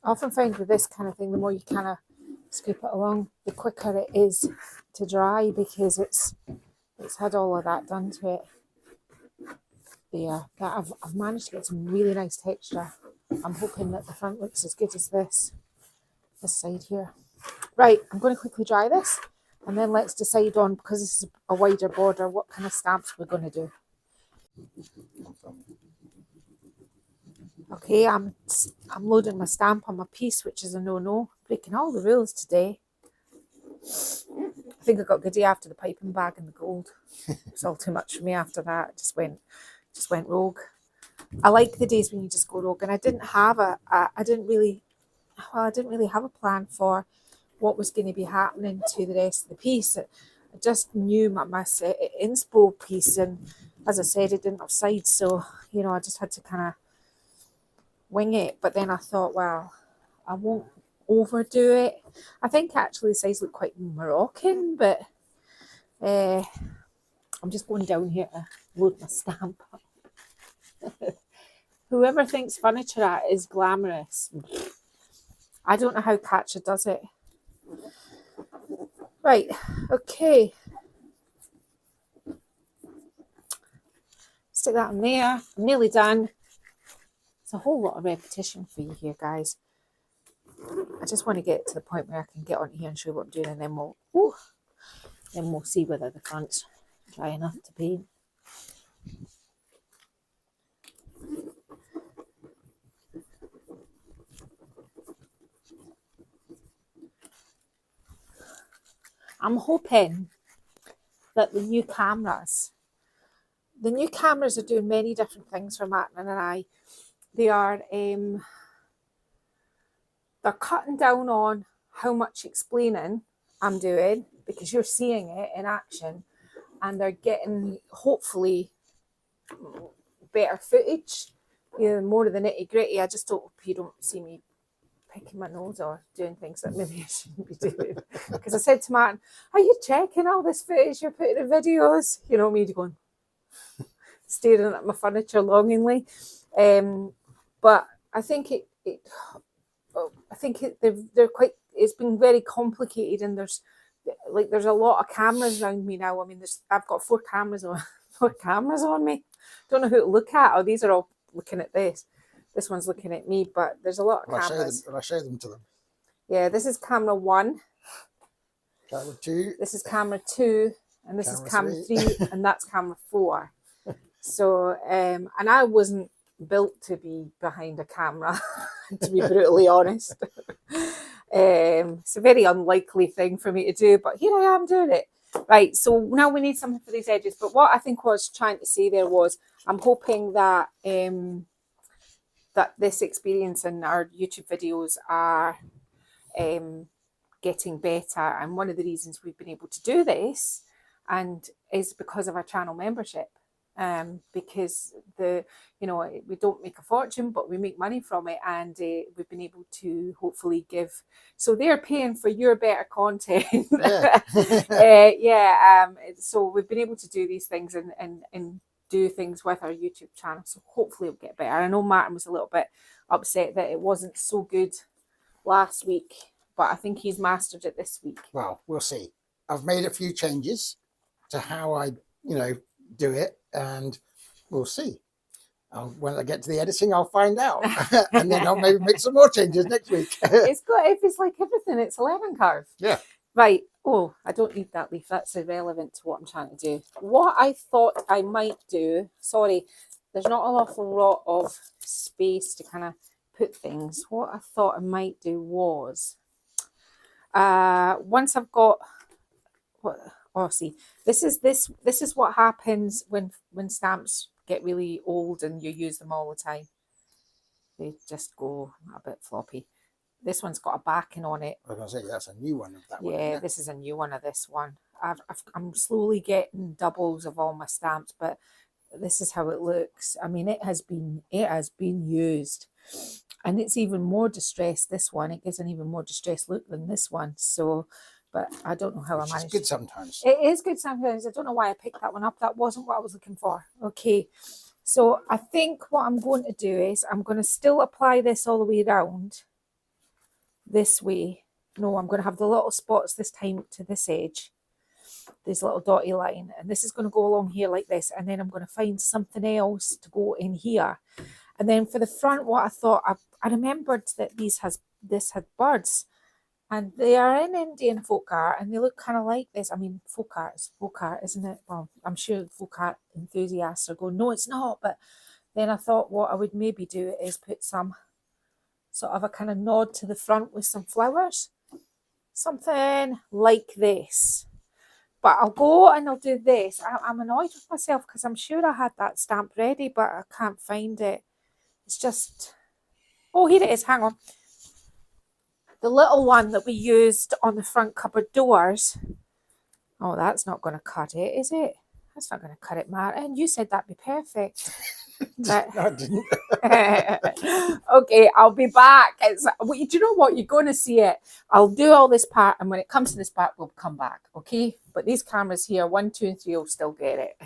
I often find with this kind of thing, the more you kind of scrape it along, the quicker it is to dry because it's it's had all of that done to it. There, that I've managed to get some really nice texture. I'm hoping that the front looks as good as this side here. Right, I'm going to quickly dry this, and then let's decide on, because this is a wider border, what kind of stamps we're going to do. Okay, I'm loading my stamp on my piece, which is a no-no. Breaking all the rules today. I think I got giddy after the piping bag and the gold. It's all too much for me after that. Just went rogue. I like the days when you just go rogue, and I didn't really have a plan for what was going to be happening to the rest of the piece. I just knew my inspo piece, and as I said, it didn't have sides, so you know, I just had to kind of wing it. But then I thought, well, I won't overdo it. I think actually the sides look quite Moroccan, but I'm just going down here to load my stamp up. Whoever thinks furniture art is glamorous, I don't know how Katja does it. Right, okay. Stick that in there. I'm nearly done. It's a whole lot of repetition for you here, guys. I just want to get to the point where I can get on here and show you what I'm doing, and then we'll see whether the front's dry enough to paint. I'm hoping that the new cameras are doing many different things for Martin and I. They are they're cutting down on how much explaining I'm doing, because you're seeing it in action, and they're getting hopefully better footage, you know, more of the nitty gritty. I just hope you don't see me picking my nose or doing things that maybe I shouldn't be doing. Because I said to Martin, are you checking all this footage you're putting in videos? You know me going, staring at my furniture longingly. But I think they're quite, it's been very complicated, and there's a lot of cameras around me now. I mean, I've got four cameras on me. Don't know who to look at. Oh, these are all looking at this. This one's looking at me, but there's a lot of cameras. I show them to them. Yeah, this is camera 1. Camera 2. This is camera 2, and this is camera 3, and that's camera 4. So, and I wasn't built to be behind a camera, to be brutally honest. It's a very unlikely thing for me to do, but here I am doing it. Right, so now we need something for these edges. But what I think I was trying to say there was, I'm hoping that that this experience and our YouTube videos are getting better. And one of the reasons we've been able to do this is because of our channel membership. Because we don't make a fortune, but we make money from it, and we've been able to hopefully give. So they're paying for your better content. So we've been able to do these things and do things with our YouTube channel. So hopefully it'll get better. I know Martin was a little bit upset that it wasn't so good last week, but I think he's mastered it this week. Well, we'll see. I've made a few changes to how I, do it, and we'll see. When I get to the editing, I'll find out, and then I'll maybe make some more changes next week. It's like everything. It's a learning curve. Yeah. Right. Oh, I don't need that leaf. That's irrelevant to what I'm trying to do. What I thought I might do. Sorry, there's not an awful lot of space to kind of put things. What I thought I might do was, once I've got what. Oh, see, this is what happens when stamps get really old and you use them all the time. They just go a bit floppy. This one's got a backing on it. I was going to say, that's a new one of that one. Yeah, this is a new one of this one. I'm slowly getting doubles of all my stamps, but this is how it looks. I mean, it has been used, and it's even more distressed. This one, it gives an even more distressed look than this one. So. But I don't know how I managed. It's good sometimes. It is good sometimes. I don't know why I picked that one up. That wasn't what I was looking for. Okay. So I think what I'm going to do is I'm going to still apply this all the way around this way. No, I'm going to have the little spots this time to this edge. this little dotty line, and this is going to go along here like this, and then I'm going to find something else to go in here. And then for the front, what I thought, I remembered that this had birds, and they are in Indian folk art, and they look kind of like this. I mean, folk art is folk art, isn't it? Well, I'm sure folk art enthusiasts are going, no, it's not. But then I thought what I would maybe do is put some sort of a kind of nod to the front with some flowers. Something like this. But I'll go and I'll do this. I'm annoyed with myself because I'm sure I had that stamp ready, but I can't find it. It's just... Oh, here it is. Hang on. The little one that we used on the front cupboard doors. Oh, that's not going to cut it, is it? That's not going to cut it, Martin. You said that'd be perfect. But... No, I didn't. Okay, I'll be back. Do you know what? You're going to see it. I'll do all this part, and when it comes to this part, we'll come back, okay? But these cameras here, 1, 2, and 3 will still get it.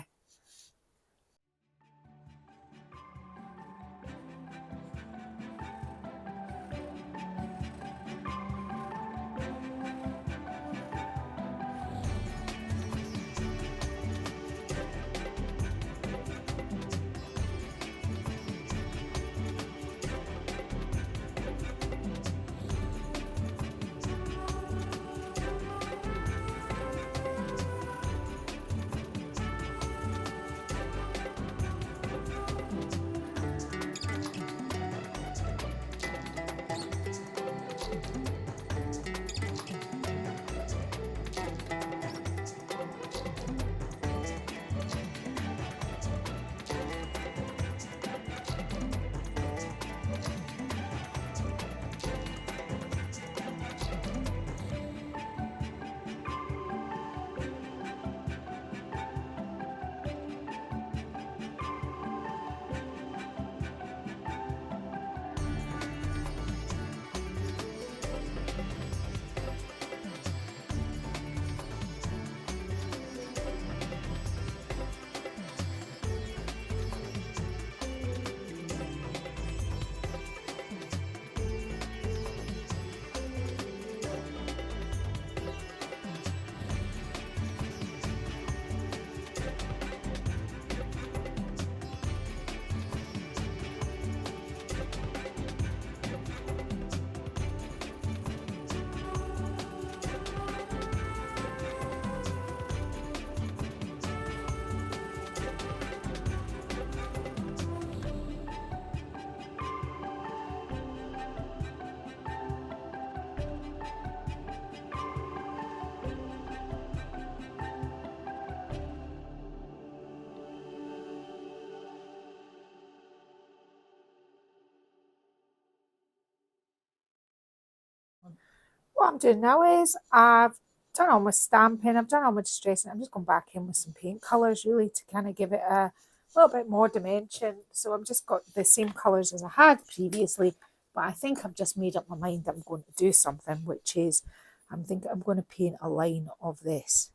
What I'm doing now is I've done all my stamping, I've done all my distressing. I'm just going back in with some paint colours really to kind of give it a little bit more dimension. So I've just got the same colours as I had previously, but I think I've just made up my mind I'm going to do something, which is I'm thinking I'm going to paint a line of this.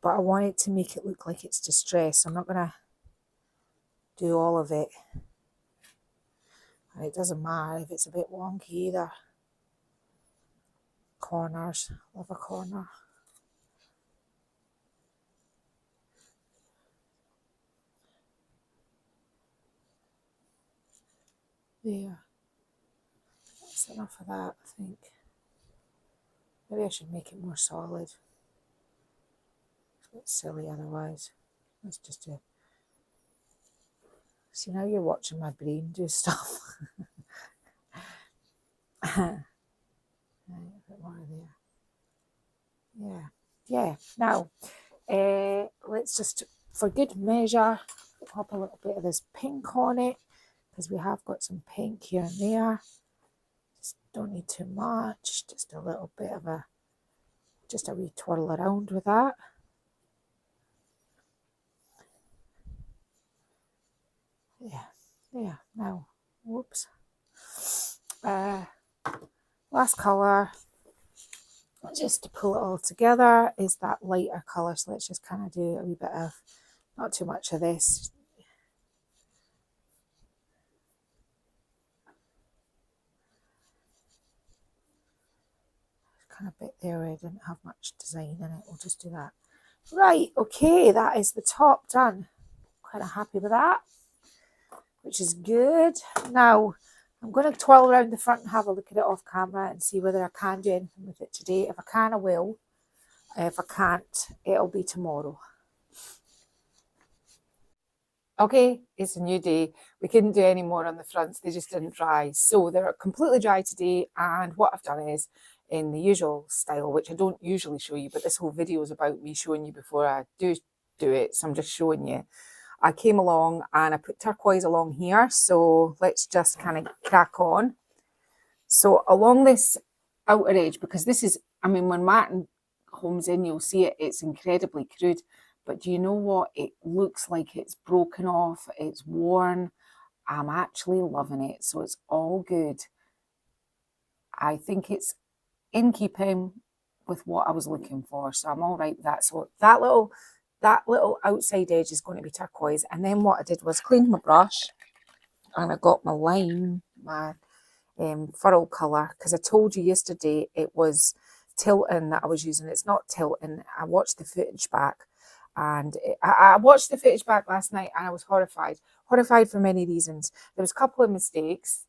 But I want it to make it look like it's distressed. I'm not going to do all of it. And it doesn't matter if it's a bit wonky either. Corners, love a corner. There. That's enough of that, I think. Maybe I should make it more solid. It's a bit silly otherwise. Let's just do... See, now you're watching my brain do stuff. Right, a bit more there. Yeah. Now, let's just, for good measure, pop a little bit of this pink on it, because we have got some pink here and there. Just don't need too much, just a little bit of just a wee twirl around with that. Yeah, now, whoops. Last colour, just to pull it all together, is that lighter colour. So let's just kind of do a wee bit of, not too much of this. kind of bit there where I didn't have much design in it. We'll just do that. Right, okay, that is the top done. Kind of happy with that, which is good. Now, I'm going to twirl around the front and have a look at it off camera and see whether I can do anything with it today. If I can, I will. If I can't, it'll be tomorrow. Okay, it's a new day. We couldn't do any more on the fronts. They just didn't dry. So they're completely dry today. And what I've done is, in the usual style, which I don't usually show you, but this whole video is about me showing you before I do it. So I'm just showing you. I came along and I put turquoise along here. So let's just kind of crack on. So along this outer edge, because this is, I mean, when Martin homes in, you'll see it, it's incredibly crude. But do you know what? It looks like it's broken off, it's worn. I'm actually loving it, so it's all good. I think it's in keeping with what I was looking for, so I'm all right with that. So that little outside edge is going to be turquoise. And then what I did was cleaned my brush, and I got my lime, my furrow colour, because I told you yesterday it was Tilton that I was using. It's not Tilton. I watched the footage back. And I watched the footage back last night and I was horrified for many reasons. There was a couple of mistakes.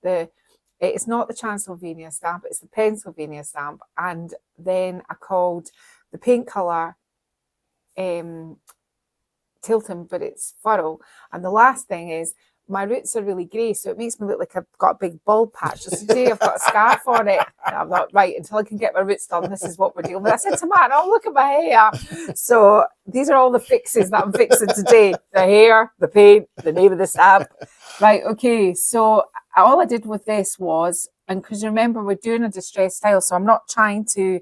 It's not the Transylvania stamp, it's the Pennsylvania stamp. And then I called the paint colour Tilton, but it's furrow. And the last thing is, my roots are really grey, so it makes me look like I've got a big bald patch. So today I've got a scarf on it. And I'm not right until I can get my roots done. This is what we're dealing with. I said to Matt, "Oh, look at my hair." So these are all the fixes that I'm fixing today: the hair, the paint, the name of the stamp. Right, okay. So all I did with this was, and because remember we're doing a distressed style, so I'm not trying to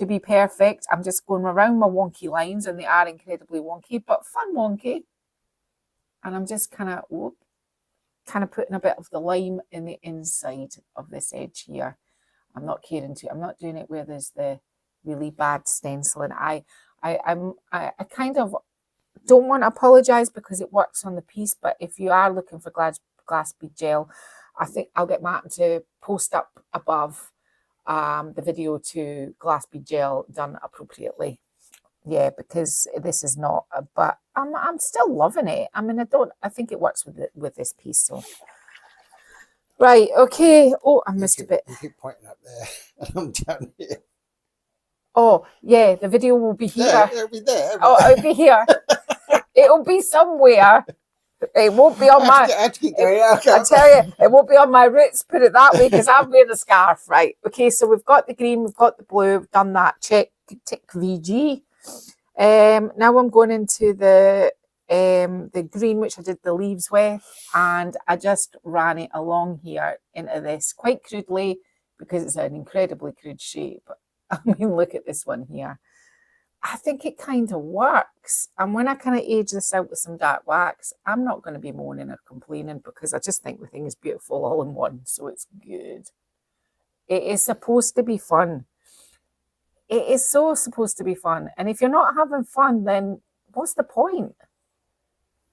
be perfect. I'm just going around my wonky lines, and they are incredibly wonky, but fun wonky. And I'm just kind of putting a bit of the lime in the inside of this edge here. I'm not caring to. I'm not doing it where there's the really bad stenciling. I kind of don't want to apologise because it works on the piece. But if you are looking for glass bead gel, I think I'll get Martin to post up above the video to glass bead gel done appropriately. Yeah, because this is not, but I'm still loving it. I mean, I think it works with this piece. So, right, okay. Oh, I missed a bit. You keep pointing up there, and I'm down here. Oh, yeah, the video will be here. It'll be there. Oh, it'll be here. It'll be somewhere. It won't be on my. I tell you, it won't be on my roots. Put it that way, because I'm wearing a scarf. Right. Okay, so we've got the green, we've got the blue, we've done that. Tick VG. Now I'm going into the green, which I did the leaves with, and I just ran it along here into this quite crudely because it's an incredibly crude shape. I mean, look at this one here. I think it kind of works. And when I kind of age this out with some dark wax, I'm not going to be moaning or complaining because I just think the thing is beautiful all in one. So it's good. It is supposed to be fun. It is so supposed to be fun. And if you're not having fun, then what's the point?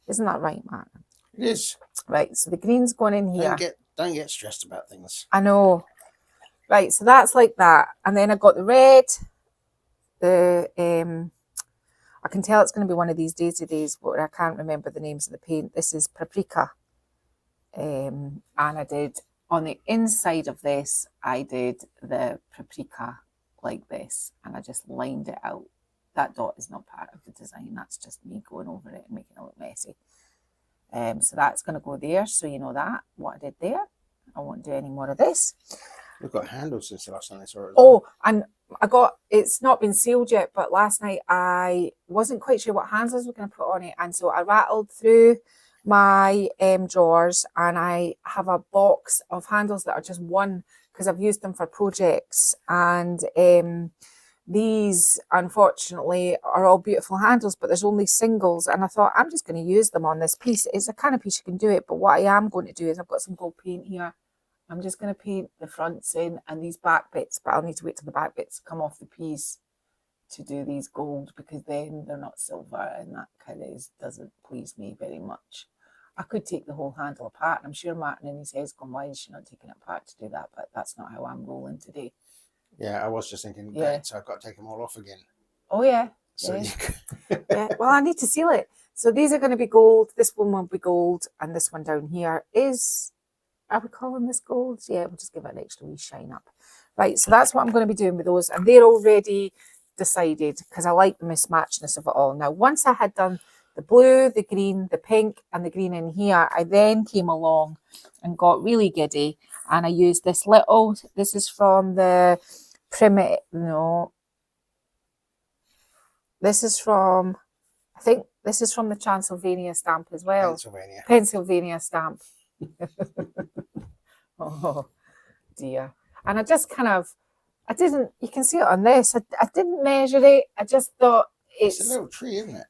Isn't that right, Martin? It is. Right, so the green's going in here. Don't get stressed about things. I know. Right, so that's like that. And then I got the red. I can tell it's going to be one of these days, but I can't remember the names of the paint. This is paprika. And I did, on the inside of this, I did the paprika like this, and I just lined it out. That dot is not part of the design. That's just me going over it and making it look messy. So that's going to go there. So you know that, what I did there. I won't do any more of this. We've got handles since the last time I saw it. Oh, and it's not been sealed yet, but last night I wasn't quite sure what handles we're going to put on it. And so I rattled through my drawers, and I have a box of handles that are just one because I've used them for projects. And these, unfortunately, are all beautiful handles, but there's only singles. And I thought, I'm just going to use them on this piece. It's a kind of piece you can do it, but what I am going to do is I've got some gold paint here. I'm just going to paint the fronts in and these back bits, but I'll need to wait till the back bits come off the piece to do these gold, because then they're not silver, and that kind of doesn't please me very much. I could take the whole handle apart, and I'm sure Martin in his head's gone, why is she not taking it apart to do that? But that's not how I'm rolling today. Yeah, I was just thinking, Yeah. great, so I've got to take them all off again. Oh yeah. So Yeah. you can... Yeah. Well, I need to seal it. So these are going to be gold. This one will be gold, and this one down here is. Are we calling this gold? Yeah, we'll just give it an extra wee shine up. Right. So that's what I'm going to be doing with those, and they're already decided because I like the mismatchness of it all. Now, once I had done the blue, the green, the pink, and the green in here, I then came along and got really giddy, and I used this little. This is from the No. This is from, I think this is from the Transylvania stamp as well. Pennsylvania stamp. Oh dear. And I just kind of, you can see it on this. I didn't measure it. I just thought it's a little tree, isn't it?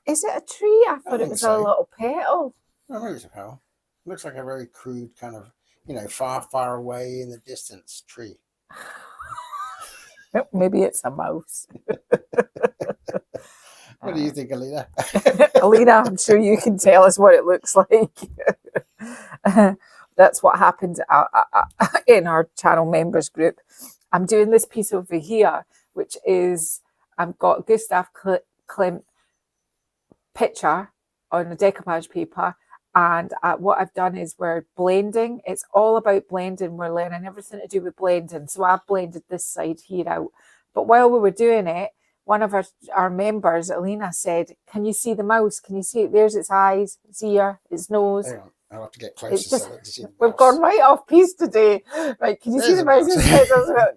Is it a tree? I thought it was so. a little petal. No, maybe it's a petal. It looks like a very crude kind of, far, far away in the distance tree. Maybe it's a mouse. What do you think, Alina? Alina, I'm sure you can tell us what it looks like. That's what happened in our channel members group. I'm doing this piece over here, which is, I've got Gustav Klimt picture on a decoupage paper, and what I've done is we're blending. It's all about blending. We're learning everything to do with blending. So I've blended this side here out. But while we were doing it, one of our members, Alina, said, can you see the mouse? Can you see it? There's its eyes, its ear, its nose. Hang on. I'll have to get closer. We've gone right off piece today. Right, can you see the mouse?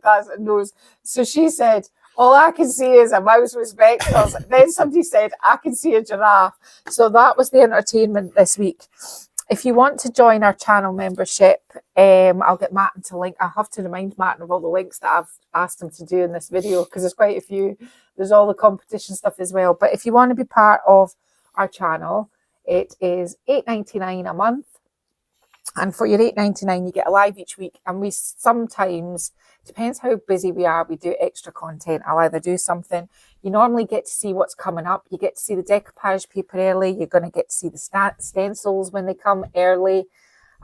That's nose. So she said, all I can see is a mouse with spectacles. Then somebody said, I can see a giraffe. So that was the entertainment this week. If you want to join our channel membership, I'll get Martin to link. I'll have to remind Martin of all the links that I've asked him to do in this video, because there's quite a few. There's all the competition stuff as well. But if you want to be part of our channel, it is $8.99 a month. And for your $8.99, you get a live each week. And we sometimes, depends how busy we are, we do extra content. I'll either do something. You normally get to see what's coming up. You get to see the decoupage paper early. You're going to get to see the stencils when they come early.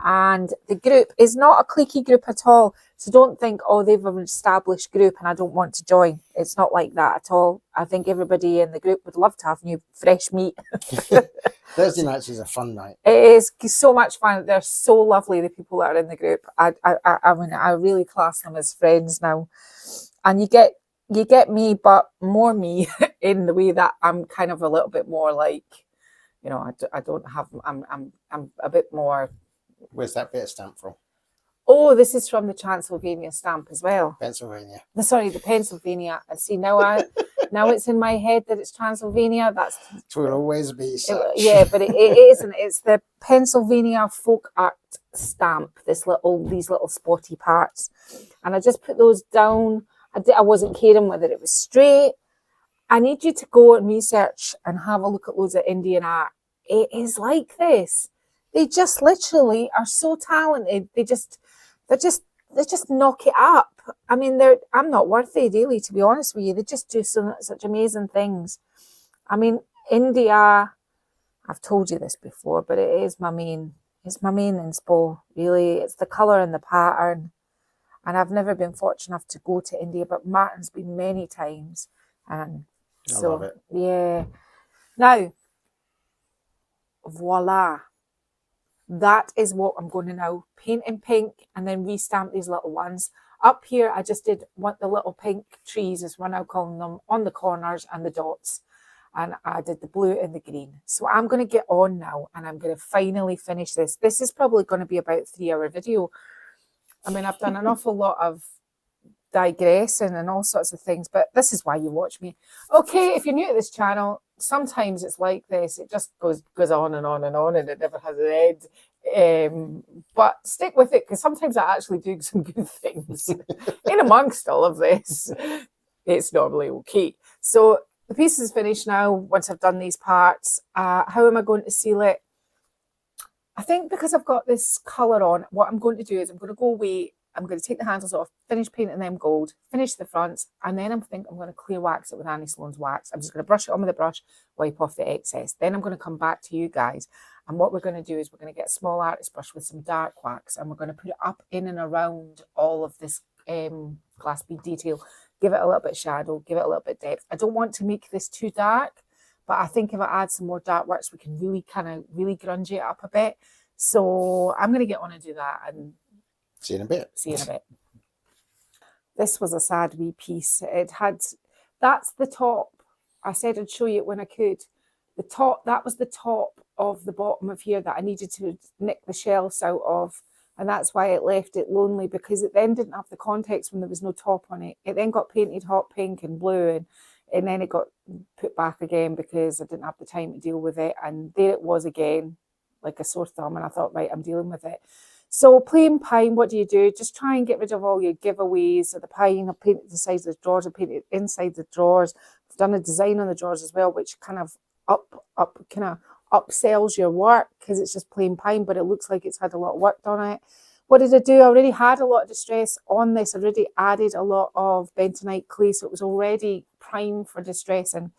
And the group is not a cliquey group at all. So don't think, oh, they've an established group and I don't want to join. It's not like that at all. I think everybody in the group would love to have new fresh meat. Thursday nights is a fun night. It is so much fun. They're so lovely, the people that are in the group. I mean, I really class them as friends now. And you get me, but more me in the way that I'm kind of a little bit more like, I don't have, I'm a bit more. Where's that bit of stamp from? Oh, this is from the Transylvania stamp as well. Pennsylvania. Sorry, the Pennsylvania. And see, now it's in my head that it's Transylvania. It will always be such. Yeah, but it isn't. It's the Pennsylvania folk art stamp. These little spotty parts, and I just put those down. I wasn't caring whether it was straight. I need you to go and research and have a look at loads of Indian art. It is like this. They just literally are so talented. They just knock it up. I mean, I'm not worthy, really, to be honest with you. They just do such amazing things. I mean, India, I've told you this before, but it's my main inspo, really. It's the colour and the pattern. And I've never been fortunate enough to go to India, but Martin's been many times. And so, I love it. Yeah. Now, voila. That is what I'm going to now paint in pink and then restamp these little ones. Up here, I just did the little pink trees, is what I'm calling them, on the corners and the dots. And I did the blue and the green. So I'm going to get on now and I'm going to finally finish this. This is probably going to be about a 3-hour video. I mean, I've done an awful lot of digressing and all sorts of things, but this is why you watch me. Okay, if you're new to this channel, sometimes it's like this. It just goes on and on and on, and it never has an end. But stick with it, because sometimes I actually do some good things. In amongst all of this, it's normally okay. So the piece is finished now. Once I've done these parts, how am I going to seal it? I think because I've got this colour on, what I'm going to do is I'm going to go away. I'm going to take the handles off, finish painting them gold, finish the fronts, and then I'm going to clear wax it with Annie Sloan's wax. I'm just going to brush it on with a brush, wipe off the excess. Then I'm going to come back to you guys. And what we're going to do is we're going to get a small artist brush with some dark wax, and we're going to put it up in and around all of this glass bead detail. Give it a little bit of shadow, give it a little bit of depth. I don't want to make this too dark, but I think if I add some more dark works, we can really really grunge it up a bit. So I'm going to get on and do that and See you in a bit. see you in a bit. This was a sad wee piece. It had, that's the top. I said I'd show you it when I could. The top, that was the top of the bottom of here that I needed to nick the shelves out of. And that's why it left it lonely, because it then didn't have the context when there was no top on it. It then got painted hot pink and blue, and then it got put back again because I didn't have the time to deal with it. And there it was again, like a sore thumb. And I thought, right, I'm dealing with it. So plain pine, what do? Just try and get rid of all your giveaways of the pine. I've painted the sides of the drawers, I've painted inside the drawers. I've done a design on the drawers as well, which kind of upsells your work because it's just plain pine, but it looks like it's had a lot of work done on it. What did I do? I already had a lot of distress on this. I already added a lot of bentonite clay, so it was already primed for distress. And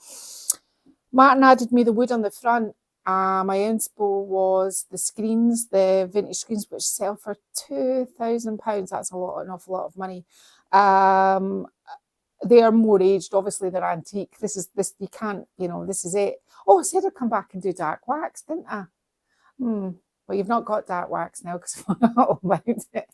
Martin added me the wood on the front. My inspo was the screens, the vintage screens, which sell for £2,000. That's an awful lot of money. They are more aged, obviously they're antique. This you can't, this is it. Oh, I said I'd come back and do dark wax, didn't I? Well, you've not got dark wax now because I forgot all about it.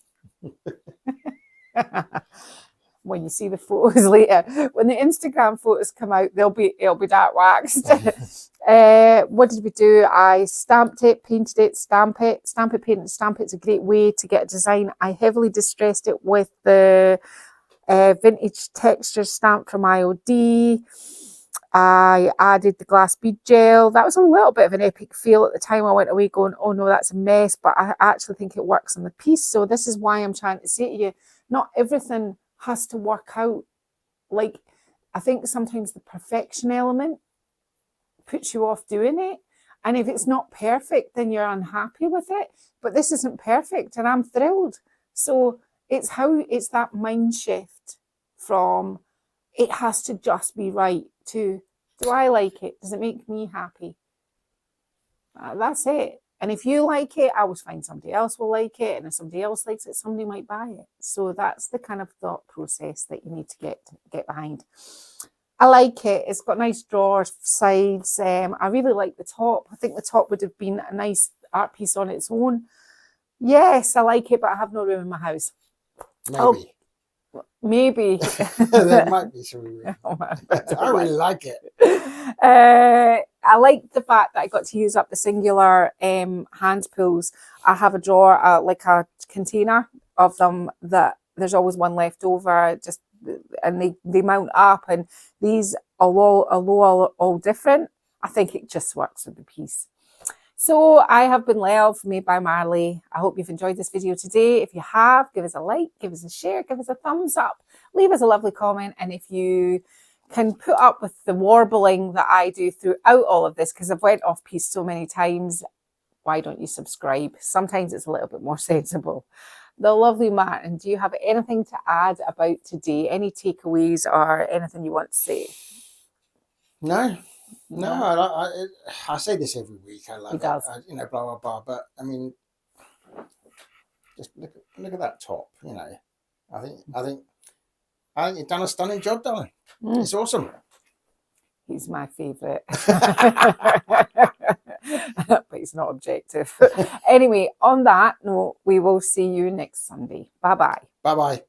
When you see the photos later, when the Instagram photos come out, it'll be dark waxed. What did we do? I stamped it, painted it, stamp it, paint it, stamp it. It's a great way to get a design. I heavily distressed it with the vintage texture stamp from IOD. I added the glass bead gel. That was a little bit of an epic feel at the time. I went away going, oh no, that's a mess, but I actually think it works on the piece. So this is why I'm trying to say to you, not everything has to work out. Like, I think sometimes the perfection element puts you off doing it. And if it's not perfect, then you're unhappy with it. But this isn't perfect and I'm thrilled. So it's that mind shift from it has to just be right to, do I like it? Does it make me happy? That's it. And if you like it, I always find somebody else will like it. And if somebody else likes it, somebody might buy it. So that's the kind of thought process that you need to get behind. I like it. It's got nice drawers, sides. I really like the top. I think the top would have been a nice art piece on its own. Yes, I like it, but I have no room in my house. Maybe. Oh, maybe. There might be some room. I really like it. I like the fact that I got to use up the singular hand pulls. I have a drawer, like a container of them that there's always one left over, and they mount up, and these although all different, I think it just works with the piece. So I have been Love, made by Marley. I hope you've enjoyed this video today. If you have, give us a like, give us a share, give us a thumbs up, leave us a lovely comment. And if you can put up with the warbling that I do throughout all of this, because I've went off piece so many times, why don't you subscribe? Sometimes it's a little bit more sensible. The lovely Martin, do you have anything to add about today? Any takeaways or anything you want to say? No, I say this every week. I love it. Blah blah blah. But I mean, just look at that top. I think you've done a stunning job, darling. It's awesome. He's my favourite. But he's not objective. Anyway, on that note, we will see you next Sunday. Bye-bye. Bye-bye.